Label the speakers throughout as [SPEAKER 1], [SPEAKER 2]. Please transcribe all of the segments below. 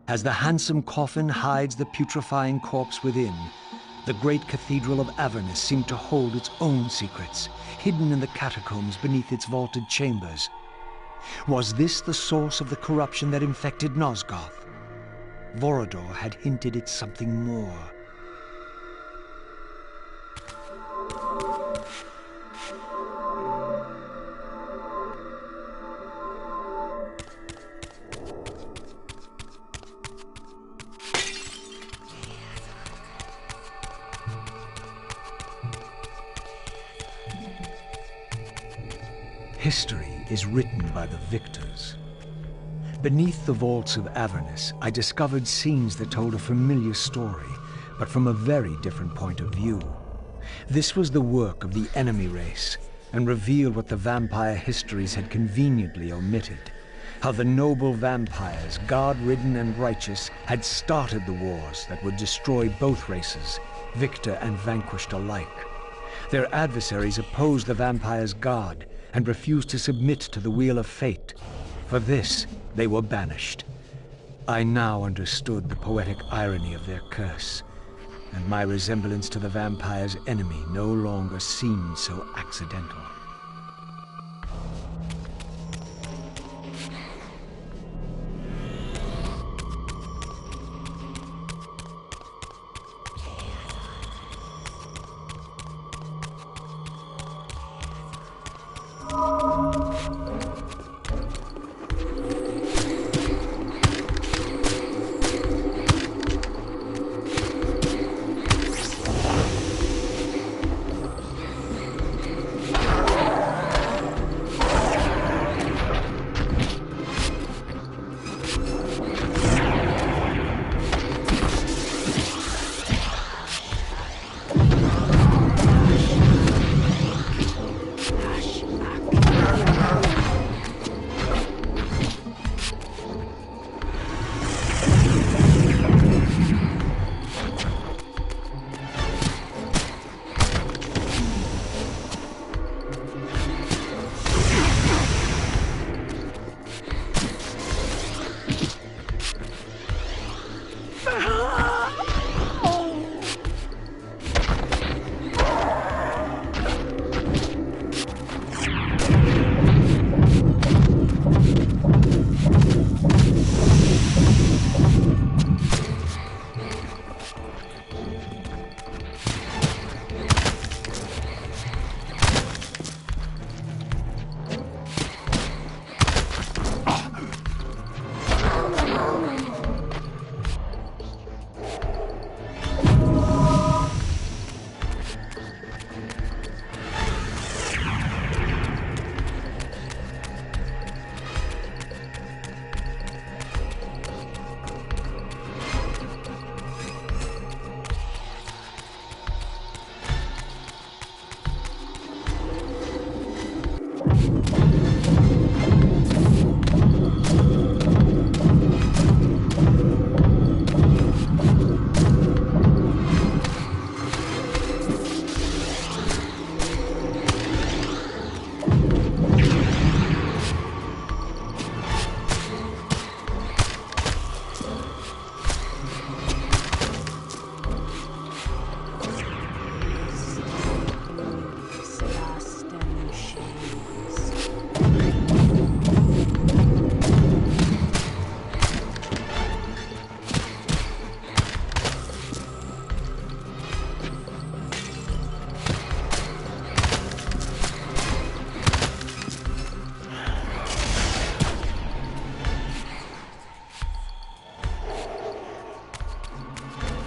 [SPEAKER 1] As the handsome coffin hides the putrefying corpse within, the great cathedral of Avernus seemed to hold its own secrets, hidden in the catacombs beneath its vaulted chambers. Was this the source of the corruption that infected Nosgoth? Vorador had hinted at something more. History is written by the victors. Beneath the vaults of Avernus, I discovered scenes that told a familiar story, but from a very different point of view. This was the work of the enemy race, and revealed what the vampire histories had conveniently omitted. How the noble vampires, god-ridden and righteous, had started the wars that would destroy both races, victor and vanquished alike. Their adversaries opposed the vampires' god, and refused to submit to the wheel of fate. For this, they were banished. I now understood the poetic irony of their curse, and my resemblance to the vampire's enemy no longer seemed so accidental.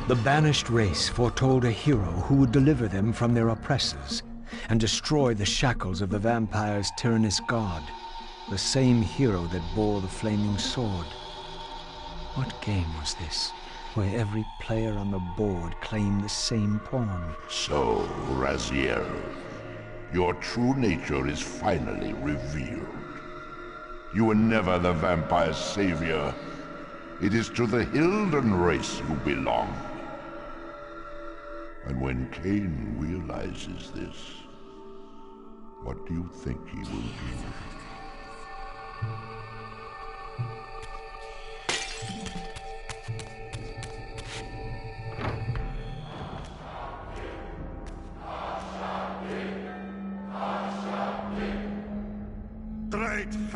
[SPEAKER 1] The banished race foretold a hero who would deliver them from their oppressors and destroy the shackles of the vampire's tyrannous god, the same hero that bore the flaming sword. What game was this, where every player on the board claimed the same pawn?
[SPEAKER 2] So, Raziel, your true nature is finally revealed. You were never the vampire's savior. It is to the Hilden race you belong. And when Kain realizes this, what do you think he will do?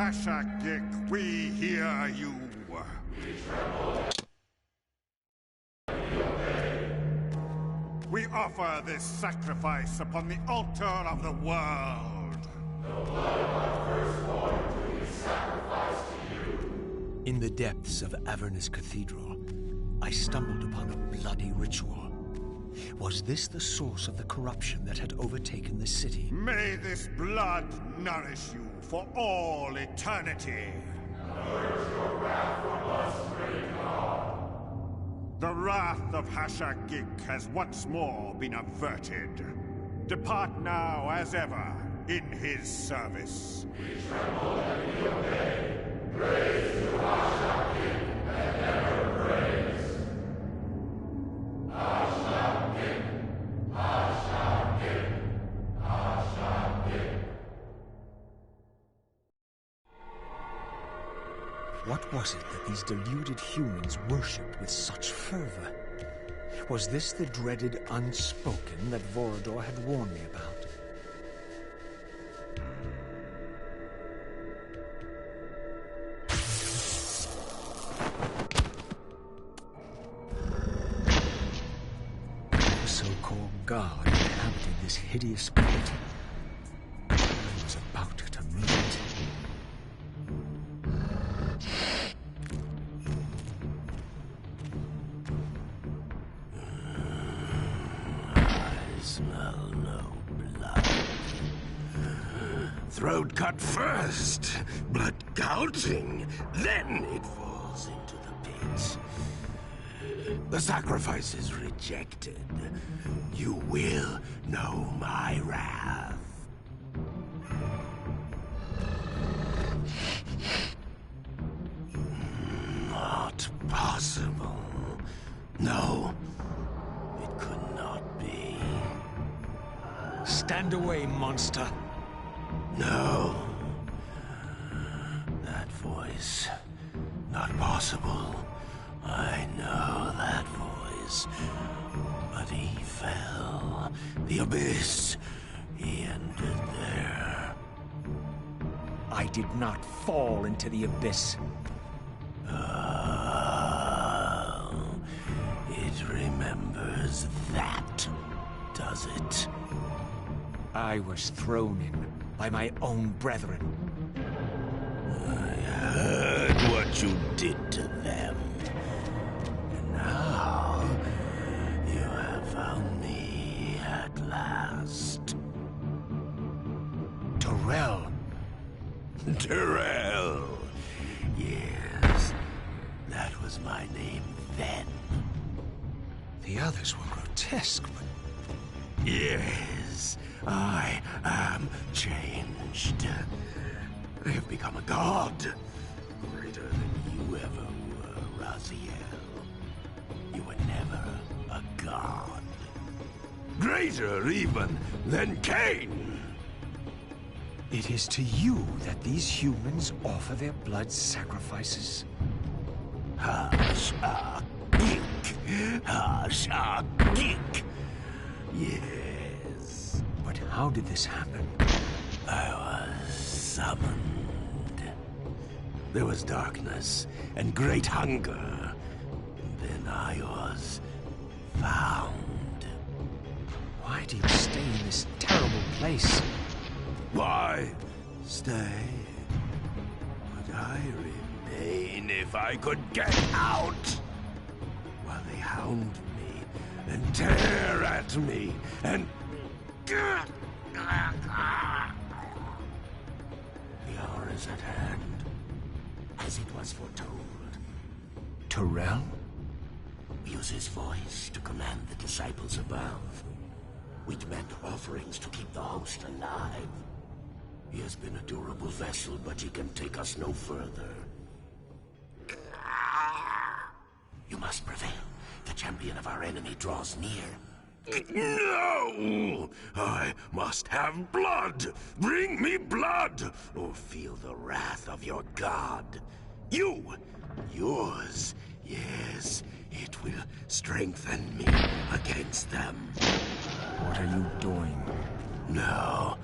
[SPEAKER 3] Hashagik, we hear you. We offer this sacrifice upon the altar of the world. The blood of our firstborn do we sacrifice to you.
[SPEAKER 1] In the depths of Avernus Cathedral, I stumbled upon a bloody ritual. Was this the source of the corruption that had overtaken the city?
[SPEAKER 3] May this blood nourish you for all eternity. Purge your wrath from us, great God. The wrath of Hashagik has once more been averted. Depart now as ever in his service. We tremble and we obey. Praise to Hashagik and ever praise. Hashagik, Hashagik, Hashagik.
[SPEAKER 1] What was it that these deluded humans worshipped with such fervor? Was this the dreaded unspoken that Vorador had warned me about? The so-called god inhabited this hideous pit. I was about to meet it.
[SPEAKER 4] Smell no blood. Throat cut first, blood gouging, then it falls into the pit. The sacrifice is rejected. You will know my wrath. Not possible. No. Could not be.
[SPEAKER 1] Stand away, monster!
[SPEAKER 4] No. That voice. Not possible. I know that voice. But he fell. The abyss. He ended there.
[SPEAKER 1] I did not fall into the abyss.
[SPEAKER 4] It remembers that, does it?
[SPEAKER 1] I was thrown in by my own brethren.
[SPEAKER 4] I heard what you did to them. And now, you have found me at last.
[SPEAKER 1] Terrell!
[SPEAKER 4] Terrell! Yes, that was my name then.
[SPEAKER 1] The others were grotesque, but...
[SPEAKER 4] Yes, I am changed. I have become a god. Greater than you ever were, Raziel. You were never a god. Greater even than Kain!
[SPEAKER 1] It is to you that these humans offer their blood sacrifices.
[SPEAKER 4] Hashagik! Hashagik! Yes.
[SPEAKER 1] But how did this happen?
[SPEAKER 4] I was summoned. There was darkness and great hunger. And then I was found.
[SPEAKER 1] Why do you stay in this terrible place?
[SPEAKER 4] Why stay? Would I remain if I could get out? While they hound me and tear at me and... The hour is at hand, as it was foretold.
[SPEAKER 1] Terrell?
[SPEAKER 4] Use his voice to command the disciples above. We demand offerings to keep the host alive. He has been a durable vessel, but he can take us no further. You must prevail. The champion of our enemy draws near. No! I must have blood! Bring me blood! Or feel the wrath of your god. Yours. Yes, it will strengthen me against them.
[SPEAKER 1] What are you doing?
[SPEAKER 4] No,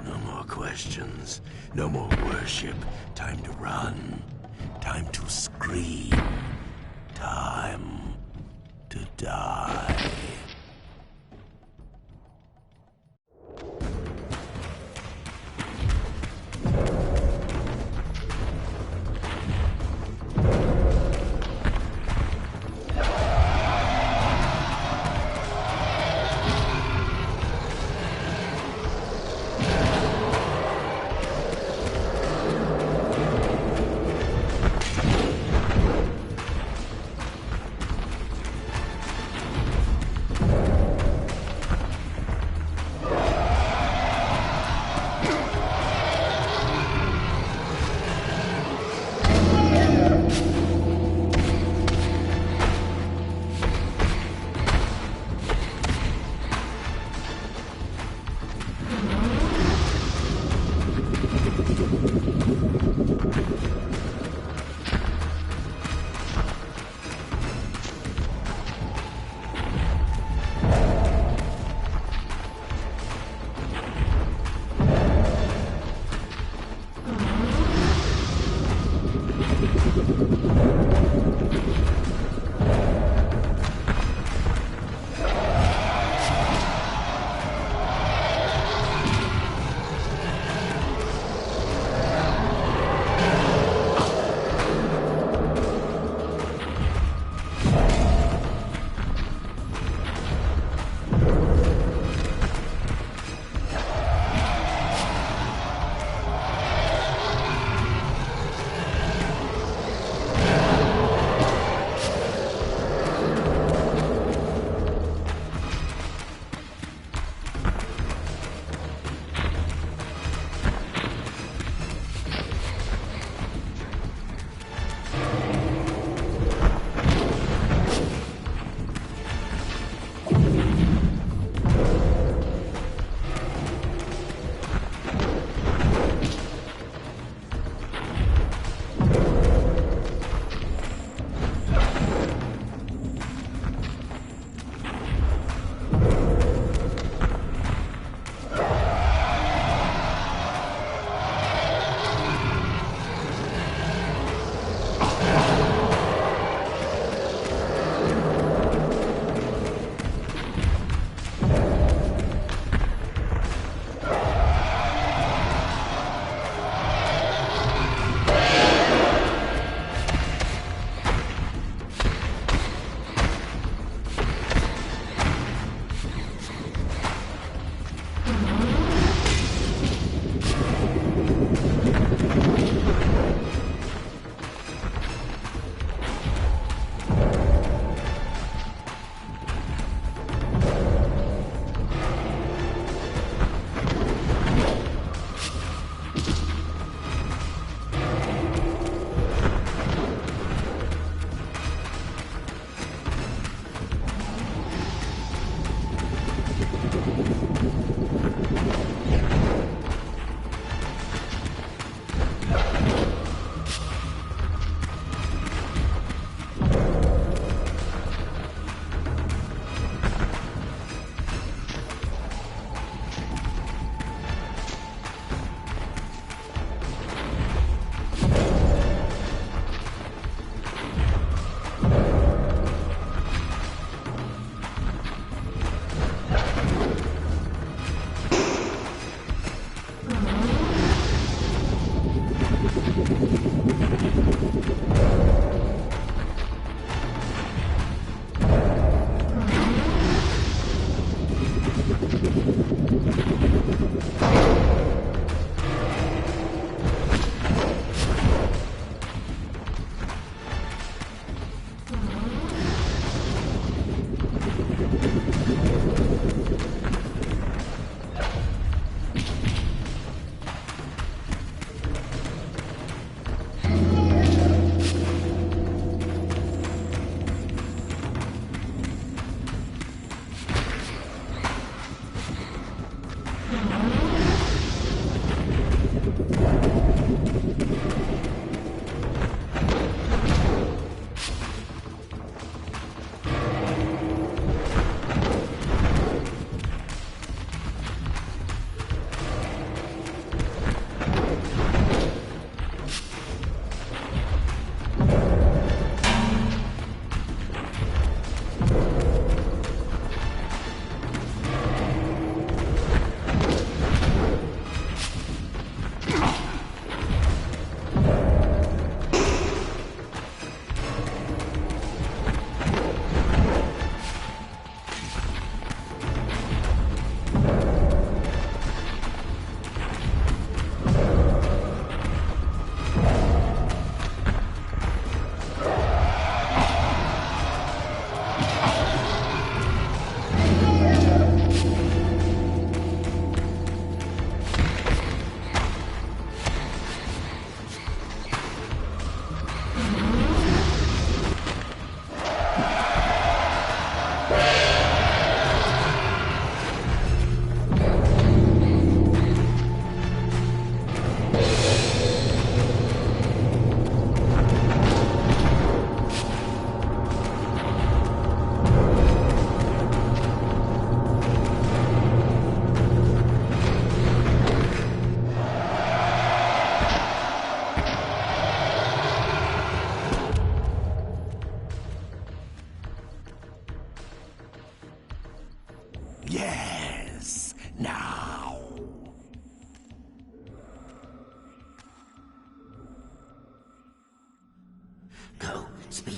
[SPEAKER 4] No more questions. No more worship. Time to run. Time to scream. Time to die.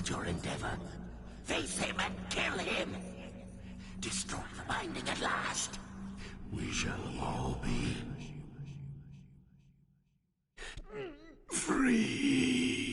[SPEAKER 4] frustrate your endeavor. Face him and kill him! Destroy the binding at last! We shall all be free!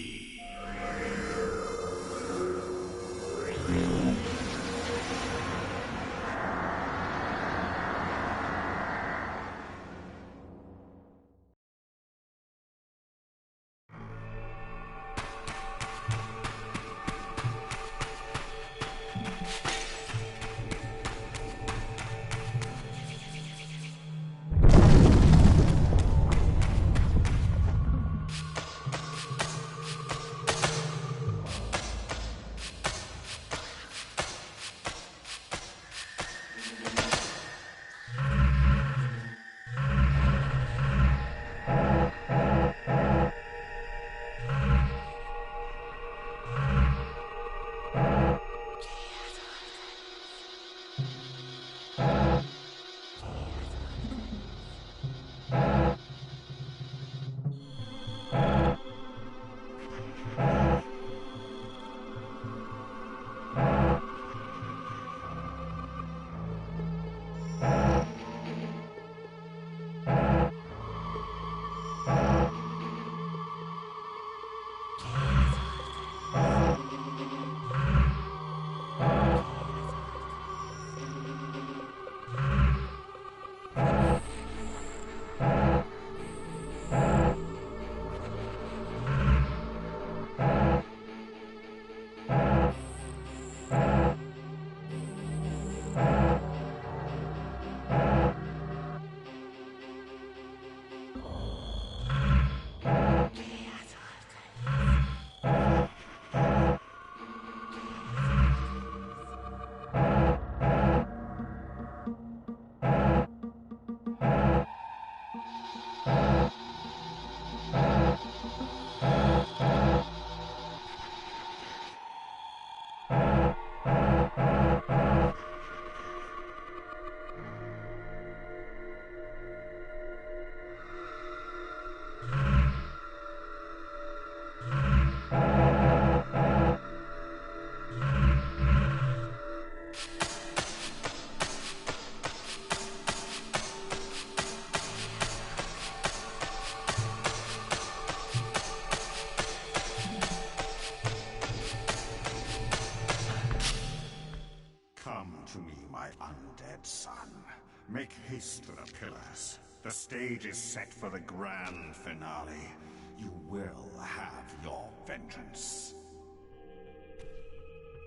[SPEAKER 3] Make haste to the pillars. The stage is set for the grand finale. You will have your vengeance.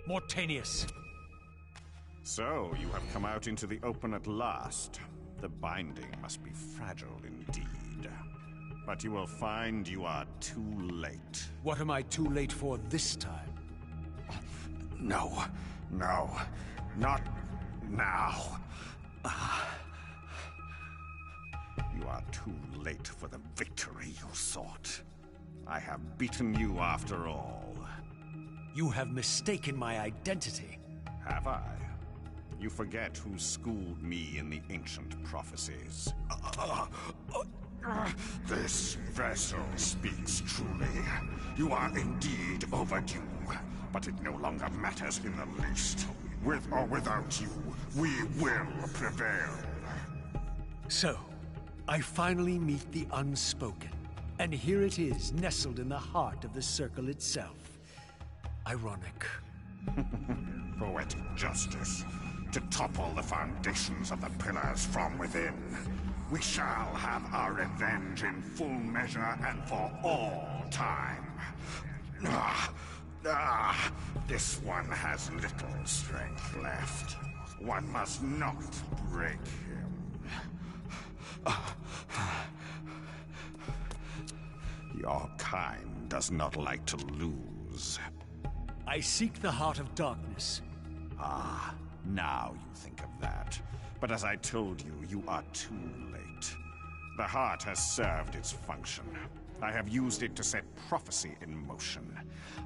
[SPEAKER 1] Mortanius!
[SPEAKER 3] So, you have come out into the open at last. The binding must be fragile indeed. But you will find you are too late.
[SPEAKER 1] What am I too late for this time?
[SPEAKER 3] No, not now. You are too late for the victory you sought. I have beaten you after all.
[SPEAKER 1] You have mistaken my identity.
[SPEAKER 3] Have I? You forget who schooled me in the ancient prophecies. This vessel speaks truly. You are indeed overdue, but it no longer matters in the least. With or without you, we will prevail.
[SPEAKER 1] So, I finally meet the unspoken. And here it is, nestled in the heart of the circle itself. Ironic.
[SPEAKER 3] Poetic justice. To topple the foundations of the pillars from within. We shall have our revenge in full measure and for all time. This one has little strength left. One must not break him. Your kind does not like to lose.
[SPEAKER 1] I seek the heart of darkness.
[SPEAKER 3] Ah, now you think of that. But as I told you, you are too late. The heart has served its function. I have used it to set prophecy in motion.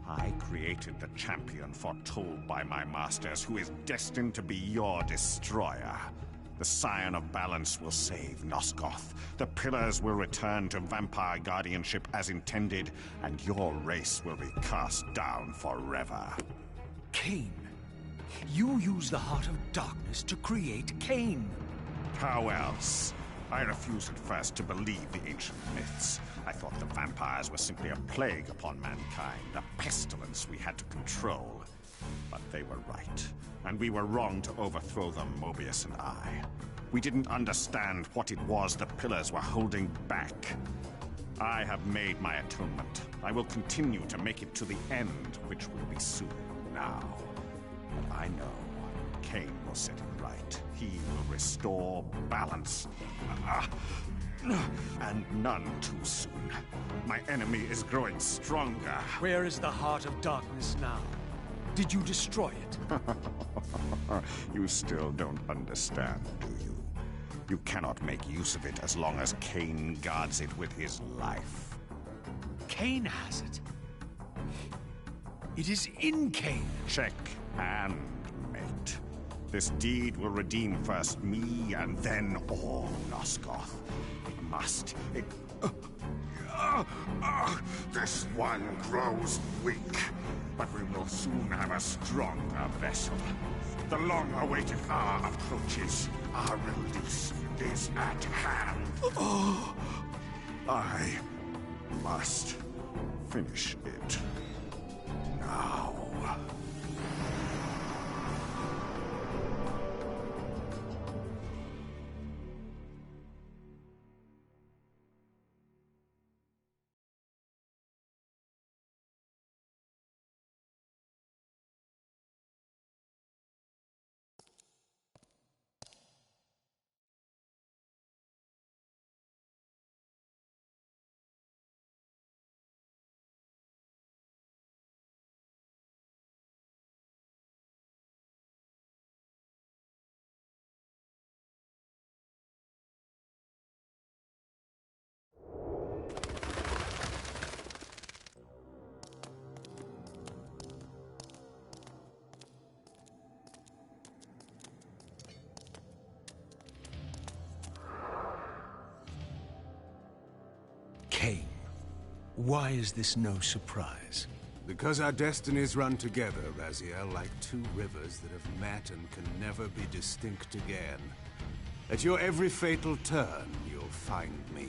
[SPEAKER 3] I created the champion foretold by my masters, who is destined to be your destroyer. The Scion of Balance will save Nosgoth. The Pillars will return to vampire guardianship as intended, and your race will be cast down forever.
[SPEAKER 1] Kain. You use the Heart of Darkness to create Kain.
[SPEAKER 3] How else? I refused at first to believe the ancient myths. I thought the vampires were simply a plague upon mankind, a pestilence we had to control. But they were right, and we were wrong to overthrow them, Mobius and I. We didn't understand what it was the Pillars were holding back. I have made my atonement. I will continue to make it to the end, which will be soon now. But I know Kain will set it right. He will restore balance. And none too soon. My enemy is growing stronger.
[SPEAKER 1] Where is the Heart of Darkness now? Did you destroy it?
[SPEAKER 3] You still don't understand, do you? You cannot make use of it as long as Kain guards it with his life.
[SPEAKER 1] Kain has it. It is in Kain.
[SPEAKER 3] Check and mate. This deed will redeem first me and then all Nosgoth. It must. This one grows weak, but we will soon have a stronger vessel. The long-awaited hour approaches. Our release is at hand. I must finish it now.
[SPEAKER 1] Kain, why is this no surprise?
[SPEAKER 4] Because our destinies run together, Raziel, like two rivers that have met and can never be distinct again. At your every fatal turn, you'll find me.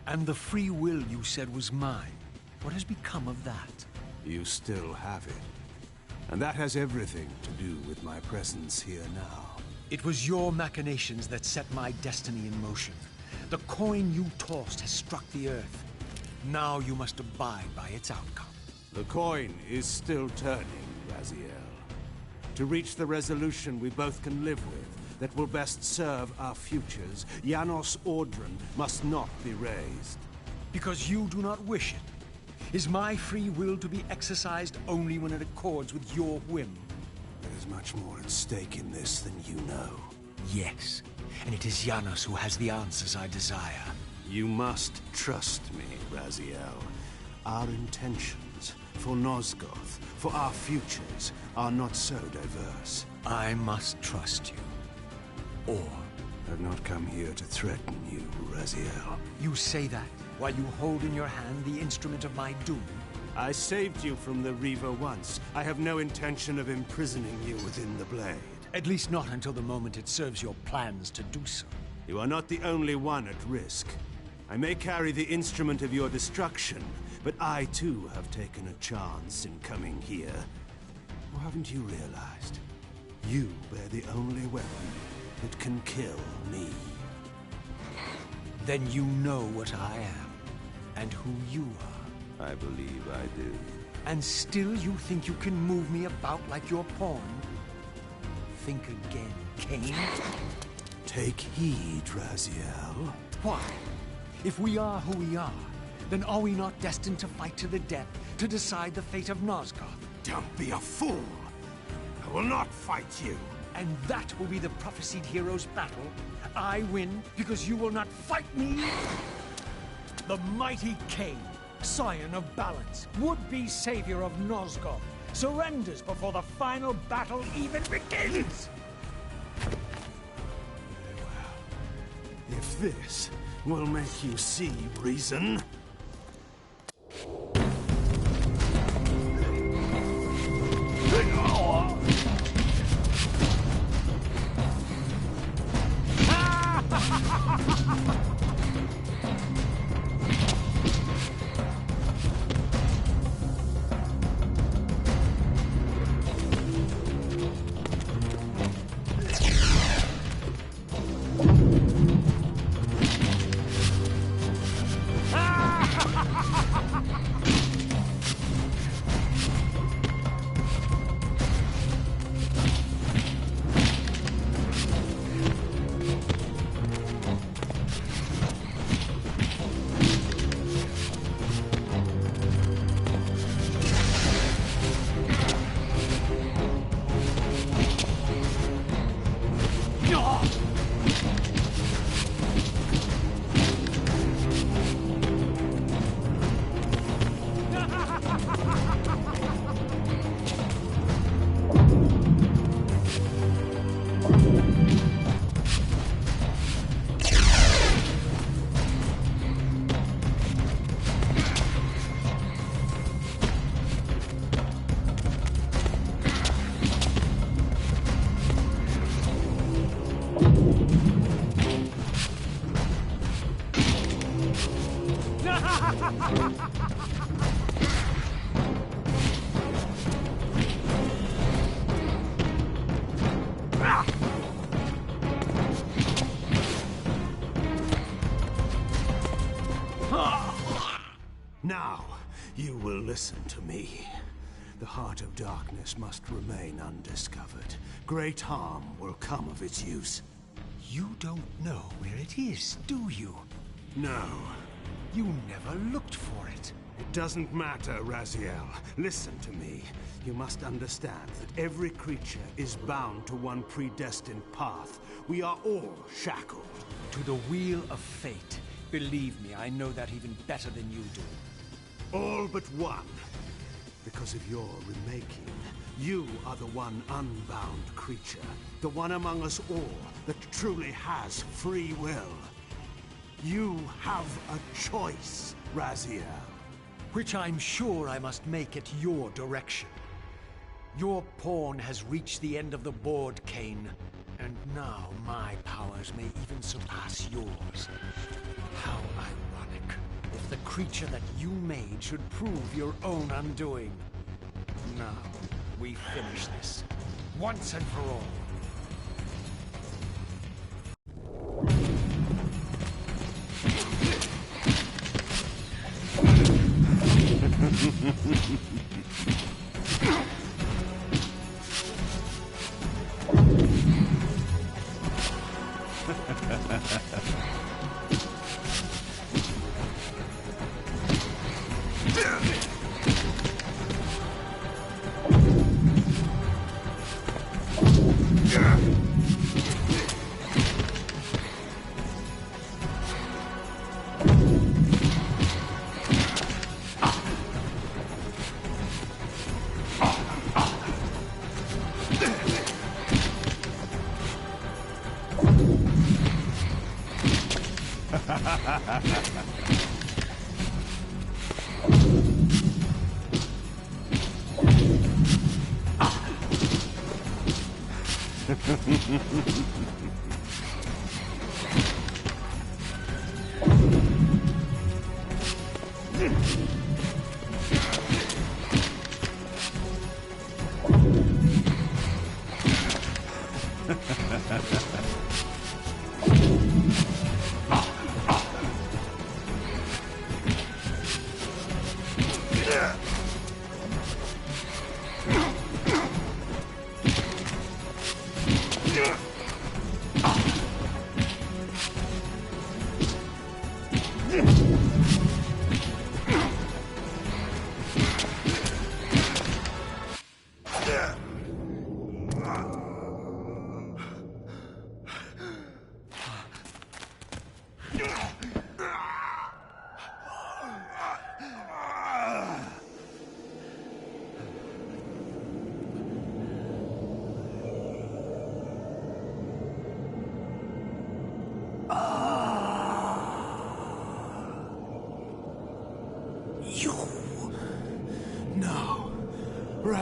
[SPEAKER 1] And the free will you said was mine. What has become of that?
[SPEAKER 4] You still have it. And that has everything to do with my presence here now.
[SPEAKER 1] It was your machinations that set my destiny in motion. The coin you tossed has struck the earth. Now you must abide by its outcome.
[SPEAKER 4] The coin is still turning, Raziel. To reach the resolution we both can live with, that will best serve our futures, Janos Audron must not be raised.
[SPEAKER 1] Because you do not wish it. Is my free will to be exercised only when it accords with your whim?
[SPEAKER 4] There is much more at stake in this than you know.
[SPEAKER 1] Yes, and it is Janos who has the answers I desire.
[SPEAKER 4] You must trust me, Raziel. Our intentions, for Nosgoth, for our futures, are not so diverse.
[SPEAKER 1] I must trust you. Or...
[SPEAKER 4] I've not come here to threaten you, Raziel.
[SPEAKER 1] You say that while you hold in your hand the instrument of my doom?
[SPEAKER 4] I saved you from the Reaver once. I have no intention of imprisoning you within the blade.
[SPEAKER 1] At least not until the moment it serves your plans to do so.
[SPEAKER 4] You are not the only one at risk. I may carry the instrument of your destruction, but I too have taken a chance in coming here. Or haven't you realized? You bear the only weapon that can kill me.
[SPEAKER 1] Then you know what I am, and who you are.
[SPEAKER 4] I believe I do.
[SPEAKER 1] And still you think you can move me about like your pawn? Think again, Kain.
[SPEAKER 4] Take heed, Raziel.
[SPEAKER 1] Why? If we are who we are, then are we not destined to fight to the death, to decide the fate of Nosgoth?
[SPEAKER 4] Don't be a fool! I will not fight you!
[SPEAKER 1] And that will be the prophesied hero's battle? I win because you will not fight me? The mighty Kain, scion of balance, would-be savior of Nosgoth, surrenders before the final battle even begins!
[SPEAKER 4] Very If this will make you see reason... Now, you will listen to me. The heart of darkness must remain undiscovered. Great harm will come of its use.
[SPEAKER 1] You don't know where it is, do you?
[SPEAKER 4] No.
[SPEAKER 1] You never looked for it.
[SPEAKER 4] It doesn't matter, Raziel. Listen to me. You must understand that every creature is bound to one predestined path. We are all shackled.
[SPEAKER 1] To the wheel of fate. Believe me, I know that even better than you do.
[SPEAKER 4] All but one. Because of your remaking, you are the one unbound creature. The one among us all that truly has free will. You have a choice, Raziel.
[SPEAKER 1] Which I'm sure I must make at your direction. Your pawn has reached the end of the board, Kain. And now my powers may even surpass yours. How ironic. If the creature that you made should prove your own undoing. Now, we finish this. Once and for all.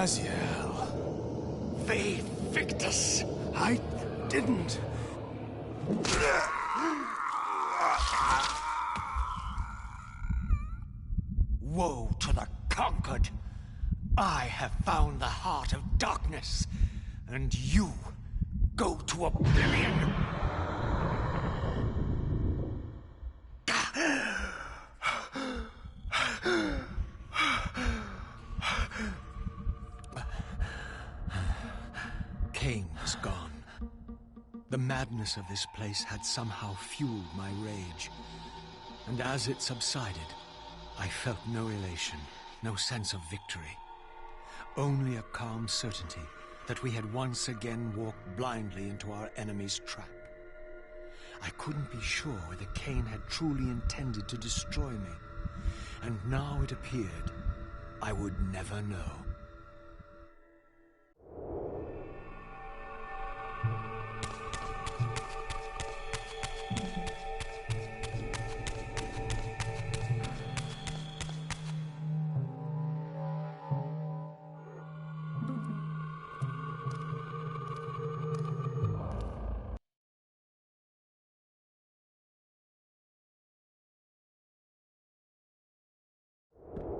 [SPEAKER 4] Raziel. Ve Victus. I didn't.
[SPEAKER 1] Woe to the conquered! I have found the heart of darkness, and you go to oblivion! Kain was gone. The madness of this place had somehow fueled my rage, and as it subsided, I felt no elation, no sense of victory. Only a calm certainty that we had once again walked blindly into our enemy's trap. I couldn't be sure whether Kain had truly intended to destroy me, and now it appeared I would never know.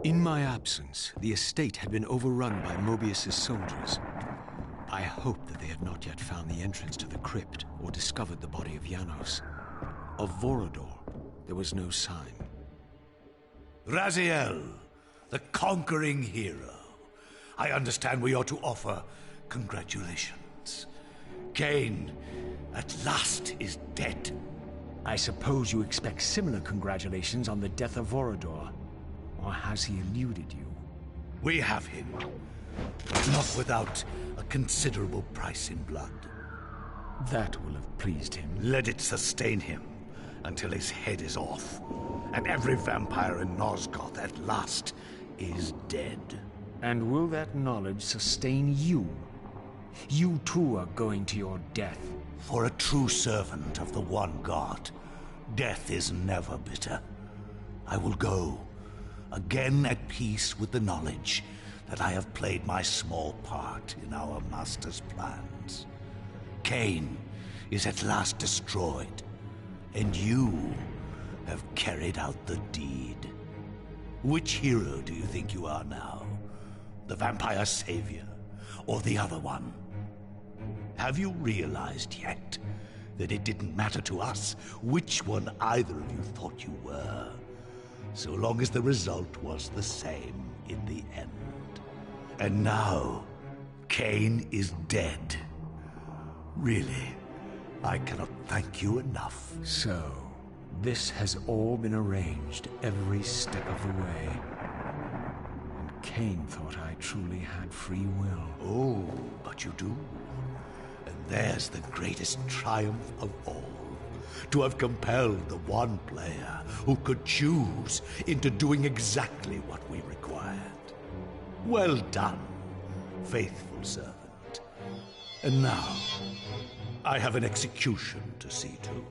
[SPEAKER 1] In my absence, the estate had been overrun by Mobius's soldiers. I hoped that they had not yet found the entrance to the crypt or discovered the body of Janos. Of Vorador, there was no sign.
[SPEAKER 5] Raziel, the conquering hero. I understand we ought to offer congratulations. Kain, at last, is dead.
[SPEAKER 1] I suppose you expect similar congratulations on the death of Vorador. Or has he eluded you?
[SPEAKER 5] We have him, but not without a considerable price in blood.
[SPEAKER 1] That will have pleased him.
[SPEAKER 5] Let it sustain him until his head is off, and every vampire in Nosgoth at last is dead.
[SPEAKER 1] And will that knowledge sustain you? You too are going to your death.
[SPEAKER 5] For a true servant of the one god, death is never bitter. I will go, again at peace with the knowledge that I have played my small part in our master's plans. Kain is at last destroyed, and you have carried out the deed. Which hero do you think you are now? The vampire savior, or the other one? Have you realized yet that it didn't matter to us which one either of you thought you were, so long as the result was the same in the end? And now, Kain is dead. Really, I cannot thank you enough.
[SPEAKER 1] So, this has all been arranged every step of the way. And Kain thought I truly had free will.
[SPEAKER 5] Oh, but you do. And there's the greatest triumph of all. To have compelled the one player who could choose into doing exactly what we required. Well done, faithful servant. And now, I have an execution to see to.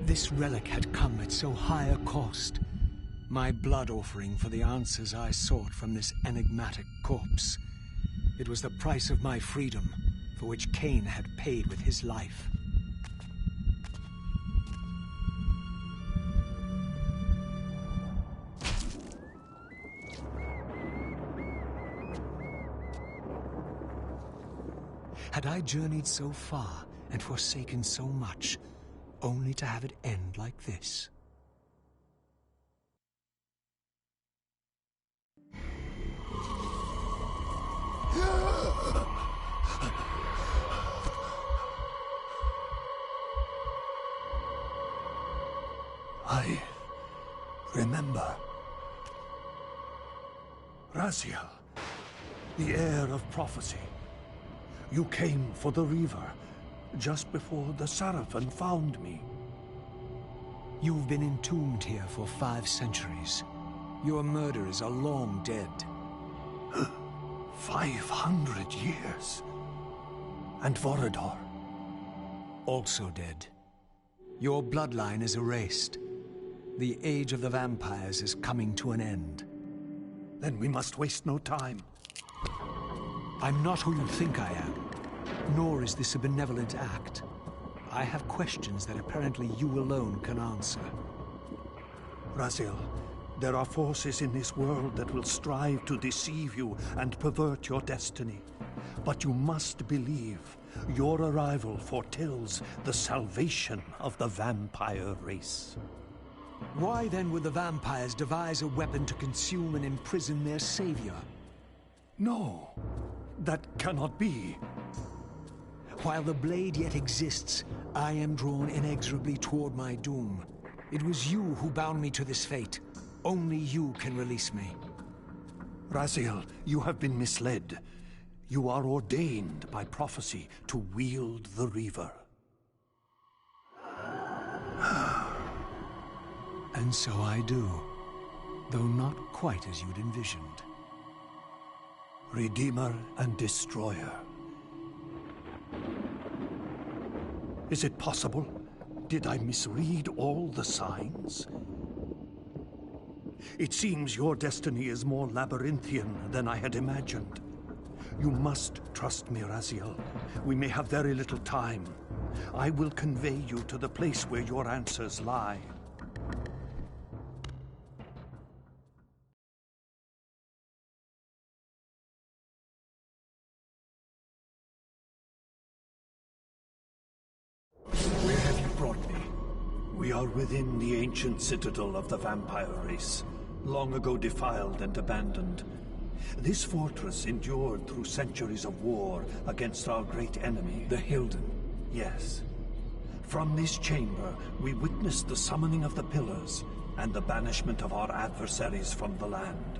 [SPEAKER 1] This relic had come at so high a cost. My blood offering for the answers I sought from this enigmatic corpse. It was the price of my freedom, for which Kain had paid with his life. Had I journeyed so far and forsaken so much, only to have it end like this?
[SPEAKER 4] I remember. Raziel, the heir of prophecy. You came for the Reaver, just before the Seraphim found me.
[SPEAKER 1] You've been entombed here for 5 centuries. Your murderers are long dead.
[SPEAKER 4] 500 years. And Vorador?
[SPEAKER 1] Also dead. Your bloodline is erased. The age of the vampires is coming to an end.
[SPEAKER 4] Then we must waste no time.
[SPEAKER 1] I'm not who you think I am, nor is this a benevolent act. I have questions that apparently you alone can answer.
[SPEAKER 4] Raziel, there are forces in this world that will strive to deceive you and pervert your destiny. But you must believe your arrival foretells the salvation of the vampire race.
[SPEAKER 1] Why then would the vampires devise a weapon to consume and imprison their savior?
[SPEAKER 4] No, that cannot be.
[SPEAKER 1] While the blade yet exists, I am drawn inexorably toward my doom. It was you who bound me to this fate. Only you can release me.
[SPEAKER 4] Raziel, you have been misled. You are ordained by prophecy to wield the Reaver.
[SPEAKER 1] And so I do, though not quite as you'd envisioned.
[SPEAKER 4] Redeemer and Destroyer. Is it possible? Did I misread all the signs? It seems your destiny is more labyrinthian than I had imagined. You must trust me, Raziel. We may have very little time. I will convey you to the place where your answers lie.
[SPEAKER 1] Where have you brought me?
[SPEAKER 4] We are within the ancient citadel of the vampire race, long ago defiled and abandoned. This fortress endured through centuries of war against our great enemy,
[SPEAKER 1] The Hilden.
[SPEAKER 4] Yes. From this chamber, we witnessed the summoning of the Pillars and the banishment of our adversaries from the land.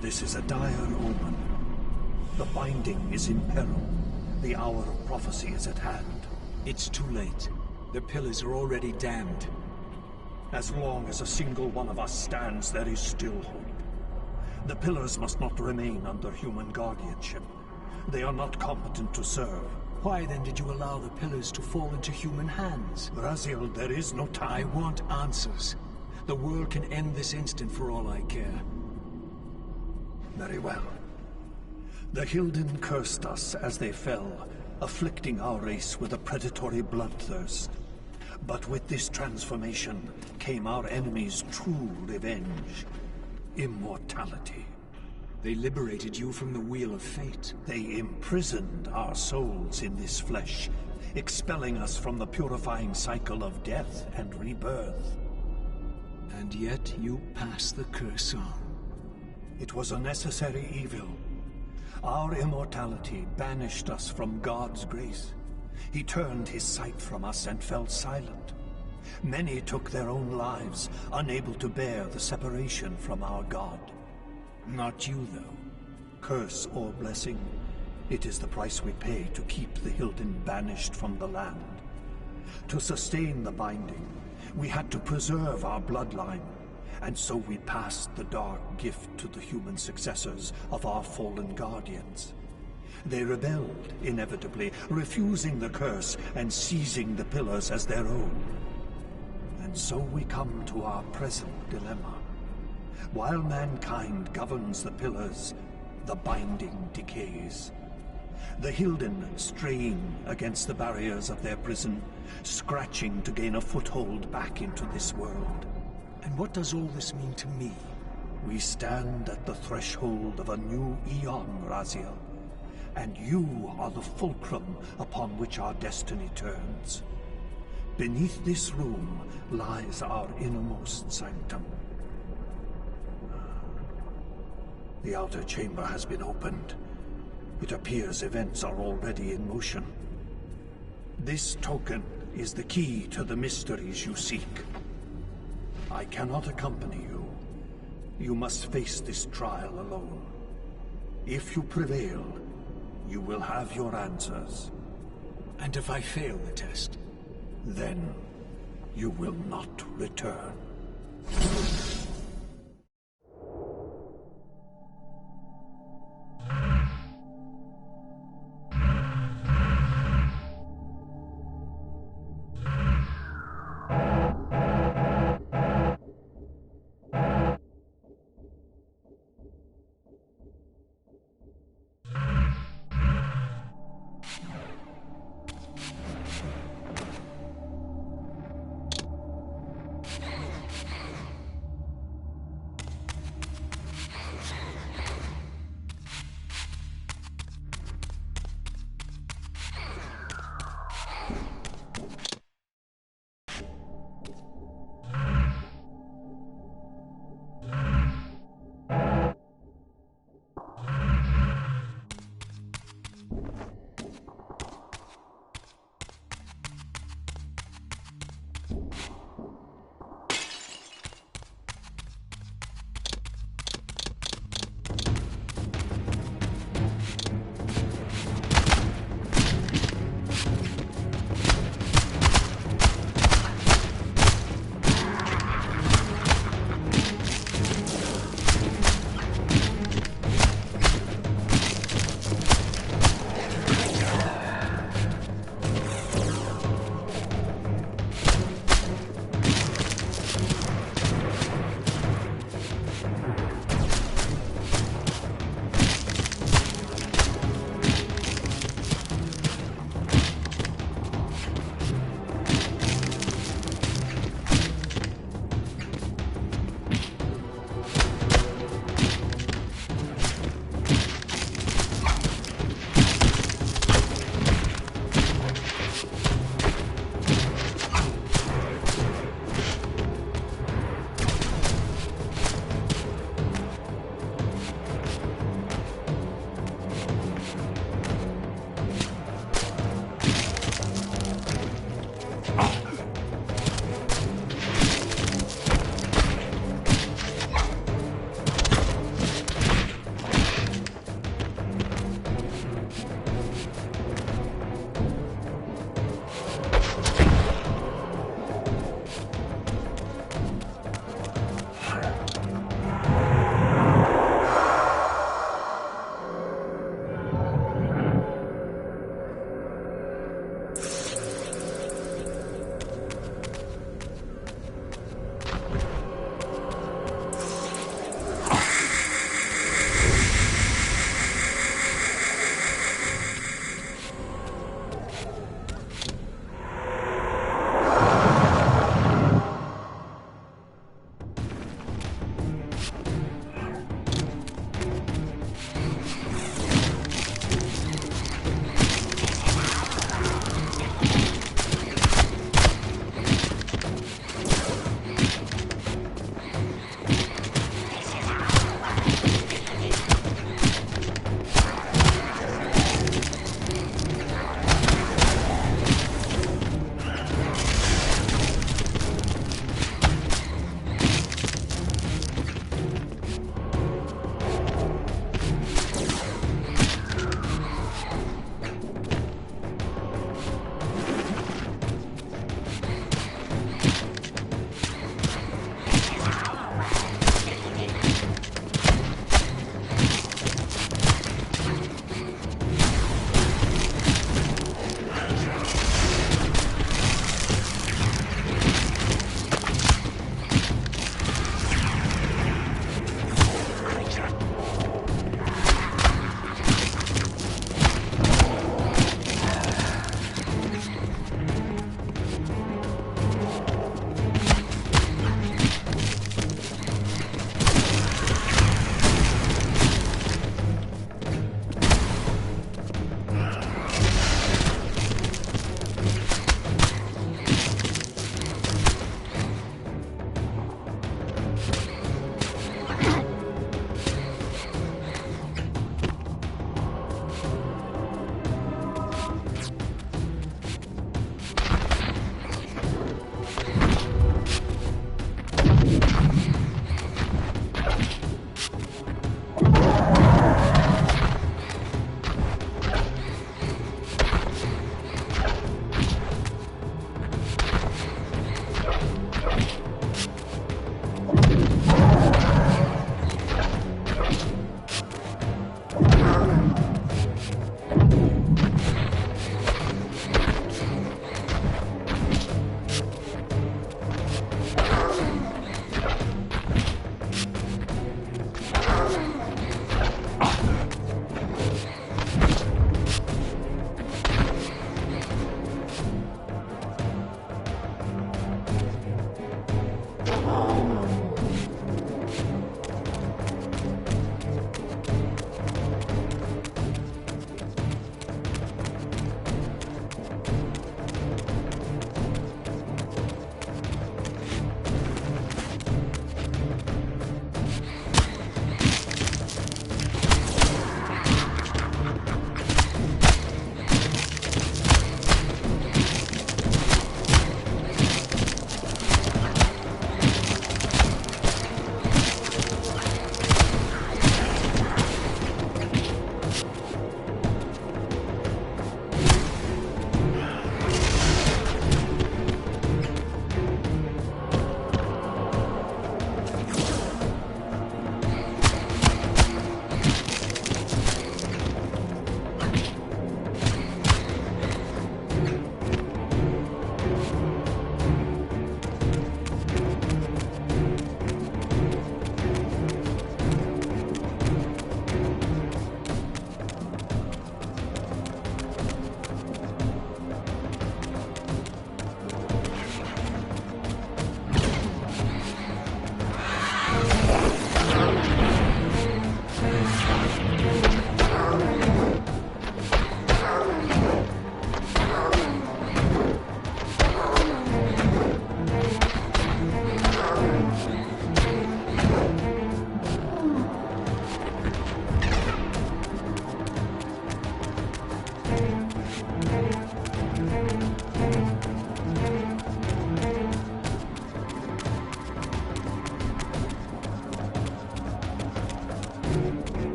[SPEAKER 4] This is a dire omen. The Binding is in peril. The hour of prophecy is at hand.
[SPEAKER 1] It's too late. The Pillars are already damned.
[SPEAKER 4] As long as a single one of us stands, there is still hope. The Pillars must not remain under human guardianship. They are not competent to serve.
[SPEAKER 1] Why then did you allow the Pillars to fall into human hands?
[SPEAKER 4] Raziel, there is no time.
[SPEAKER 1] I want answers. The world can end this instant for all I care.
[SPEAKER 4] Very well. The Hilden cursed us as they fell, afflicting our race with a predatory bloodthirst. But with this transformation came our enemy's true revenge. Immortality.
[SPEAKER 1] They liberated you from the Wheel of Fate.
[SPEAKER 4] They imprisoned our souls in this flesh, expelling us from the purifying cycle of death and rebirth.
[SPEAKER 1] And yet you pass the curse on.
[SPEAKER 4] It was a necessary evil. Our immortality banished us from God's grace. He turned his sight from us and fell silent. Many took their own lives, unable to bear the separation from our God.
[SPEAKER 1] Not you, though.
[SPEAKER 4] Curse or blessing, it is the price we pay to keep the Hilden banished from the land. To sustain the Binding, we had to preserve our bloodline, and so we passed the dark gift to the human successors of our fallen guardians.
[SPEAKER 6] They rebelled, inevitably, refusing the curse and seizing the pillars as their own. And so we come to our present dilemma. While mankind governs the pillars, the binding decays. The Hilden strain against the barriers of their prison, scratching to gain a foothold back into this world.
[SPEAKER 1] And what does all this mean to me?
[SPEAKER 6] We stand at the threshold of a new eon, Raziel. And you are the fulcrum upon which our destiny turns. Beneath this room lies our innermost sanctum. The outer chamber has been opened. It appears events are already in motion. This token is the key to the mysteries you seek. I cannot accompany you. You must face this trial alone. If you prevail, you will have your answers.
[SPEAKER 1] And if I fail the test?
[SPEAKER 6] Then you will not return.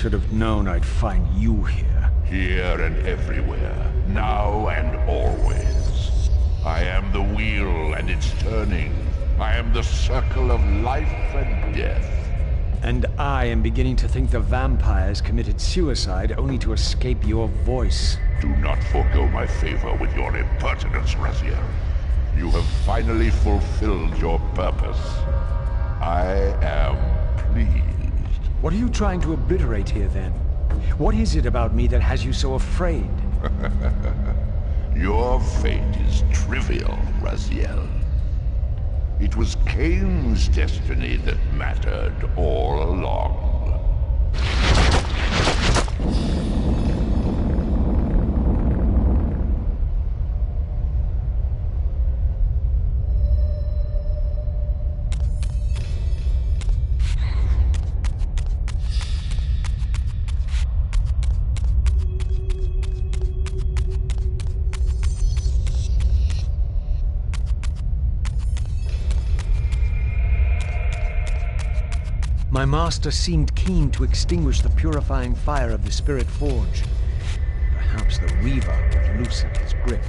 [SPEAKER 1] should have known I'd find you here.
[SPEAKER 2] Here and everywhere, now and always. I am the wheel and its turning. I am the circle of life and death.
[SPEAKER 1] And I am beginning to think the vampires committed suicide only to escape your voice.
[SPEAKER 2] Do not forego my favor with your impertinence, Raziel. You have finally fulfilled your purpose. I am pleased.
[SPEAKER 1] What are you trying to obliterate here, then? What is it about me that has you so afraid?
[SPEAKER 2] Your fate is trivial, Raziel. It was Kain's destiny that mattered all along.
[SPEAKER 1] My master seemed keen to extinguish the purifying fire of the Spirit Forge. Perhaps the Weaver would loosen his grip.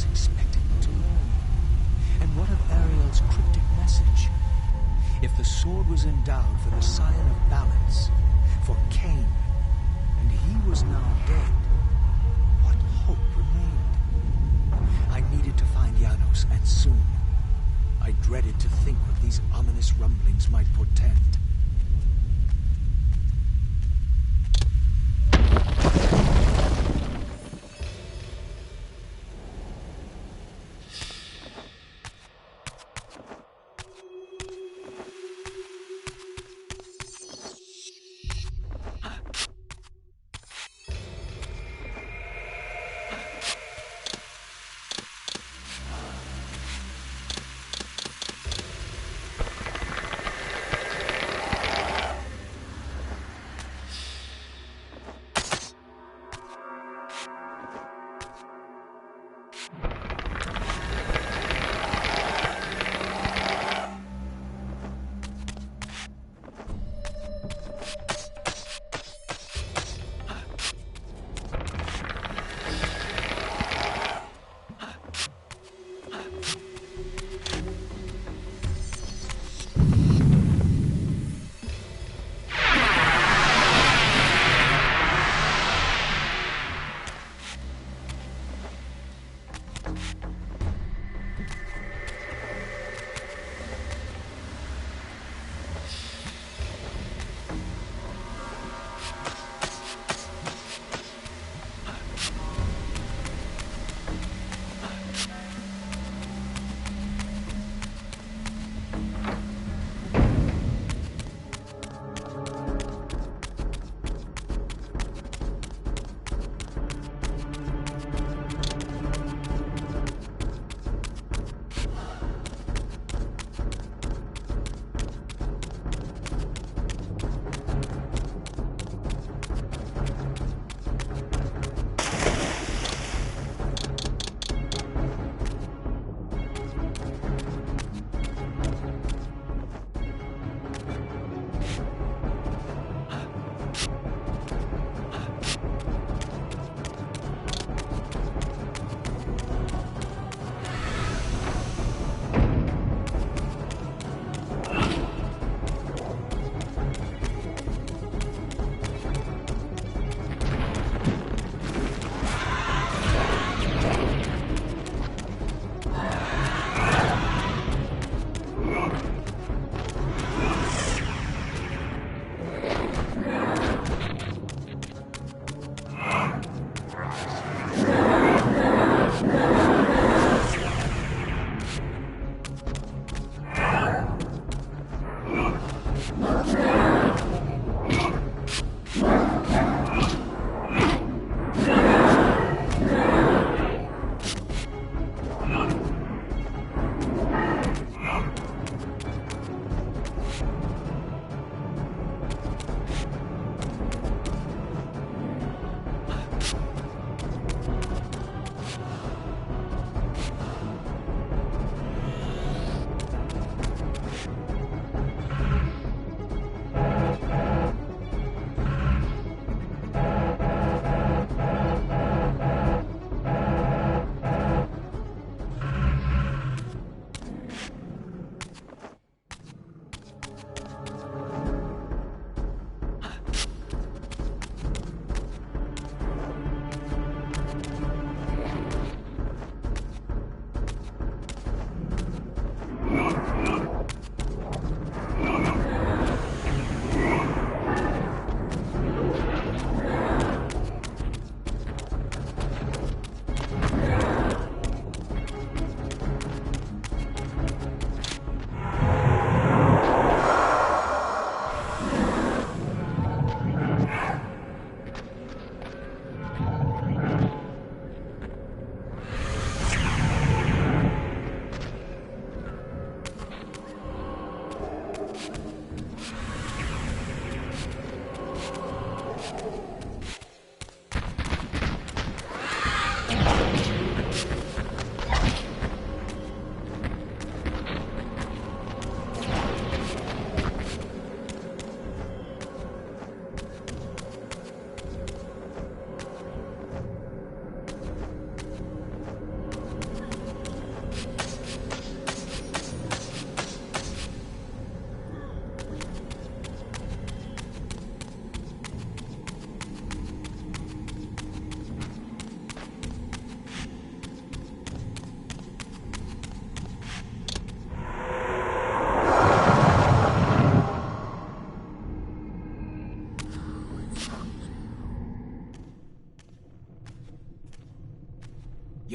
[SPEAKER 1] was expecting me to learn? And what of Ariel's cryptic message? If the sword was endowed for the Scion of Balance, for Kain, and he was now dead, what hope remained? I needed to find Janos, and soon. I dreaded to think what these ominous rumblings might portend.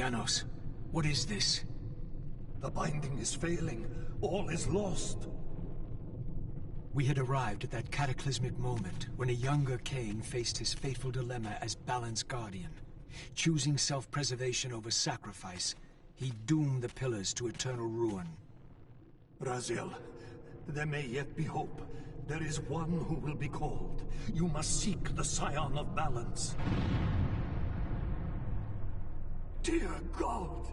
[SPEAKER 1] Janos, what is this?
[SPEAKER 6] The binding is failing. All is lost.
[SPEAKER 1] We had arrived at that cataclysmic moment when a younger Kain faced his fateful dilemma as Balance Guardian. Choosing self-preservation over sacrifice, he doomed the Pillars to eternal ruin.
[SPEAKER 6] Raziel, there may yet be hope. There is one who will be called. You must seek the Scion of Balance. Dear God!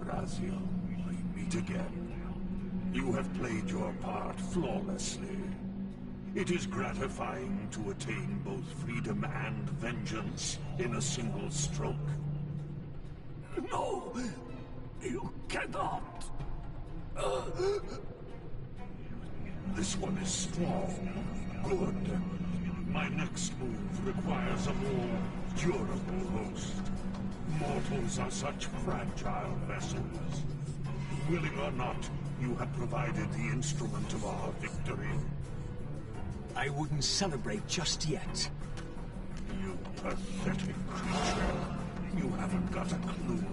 [SPEAKER 6] Raziel, we meet again. You have played your part flawlessly. It is gratifying to attain both freedom and vengeance in a single stroke. No! You cannot! This one is strong. Good. My next move requires a more durable host. Mortals are such fragile vessels. Willing or not, you have provided the instrument of our victory.
[SPEAKER 1] I wouldn't celebrate just yet.
[SPEAKER 6] You pathetic creature. You haven't got a clue.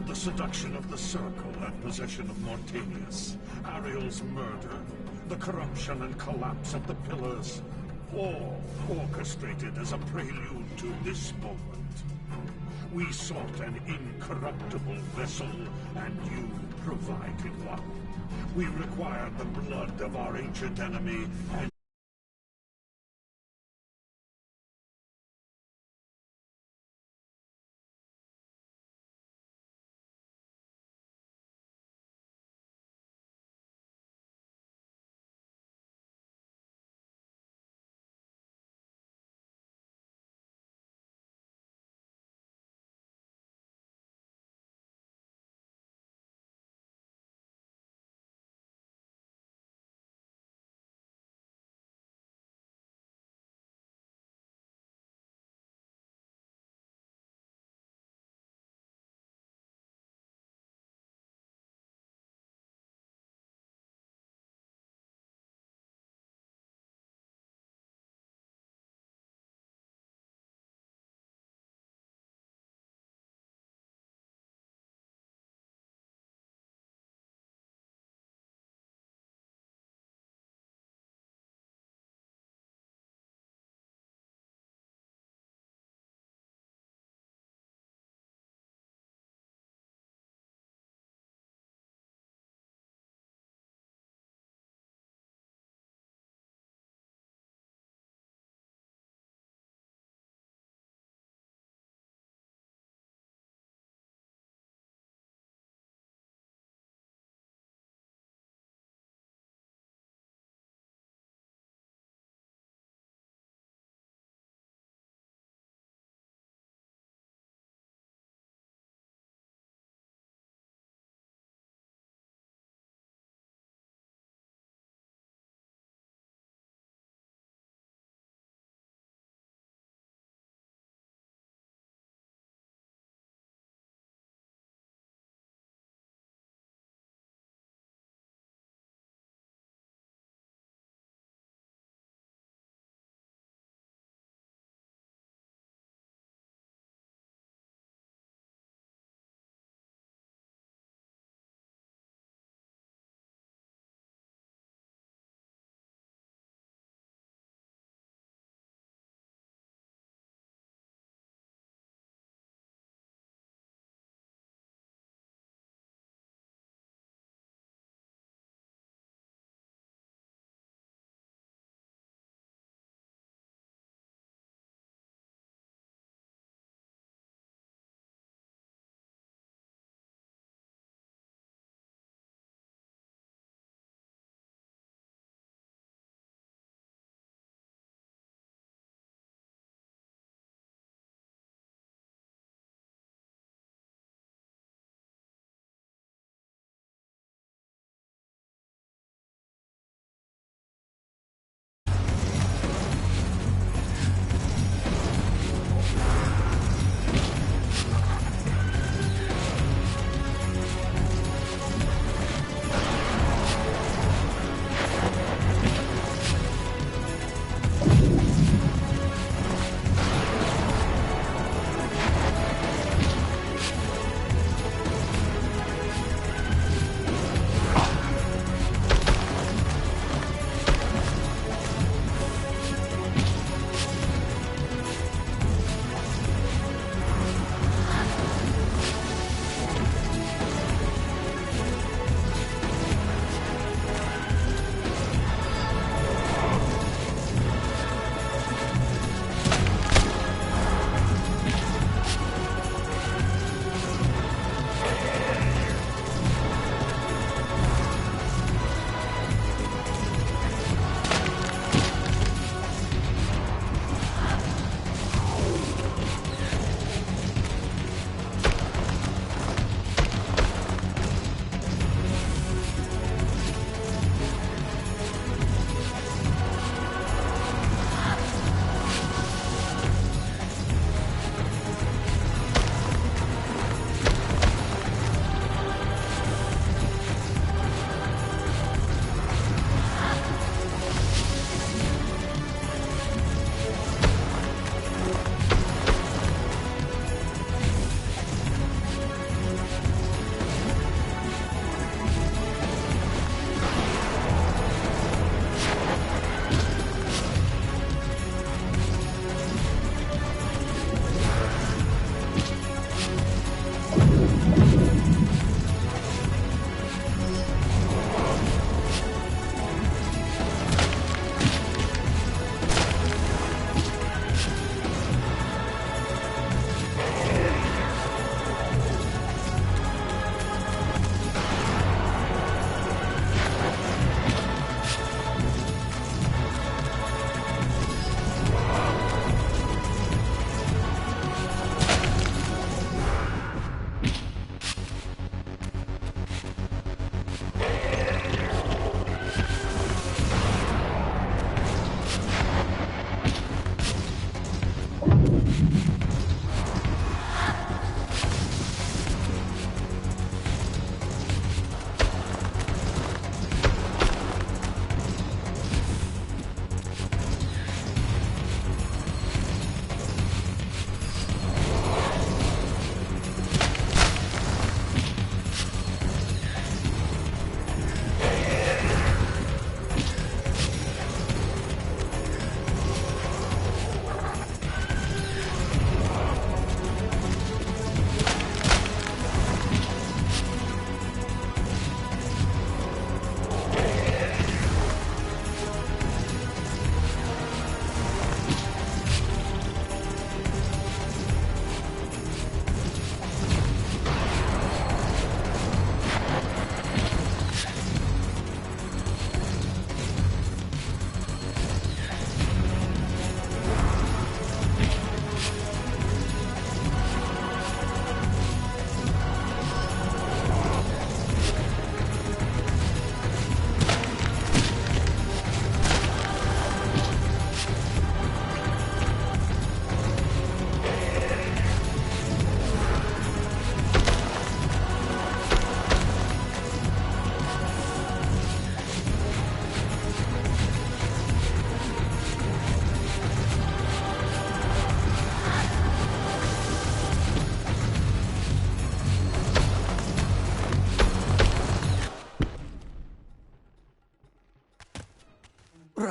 [SPEAKER 6] The seduction of the Circle and possession of Mortanius, Ariel's murder, the corruption and collapse of the Pillars, all orchestrated as a prelude to this moment. We sought an incorruptible vessel, and you provided one. We required the blood of our ancient enemy, and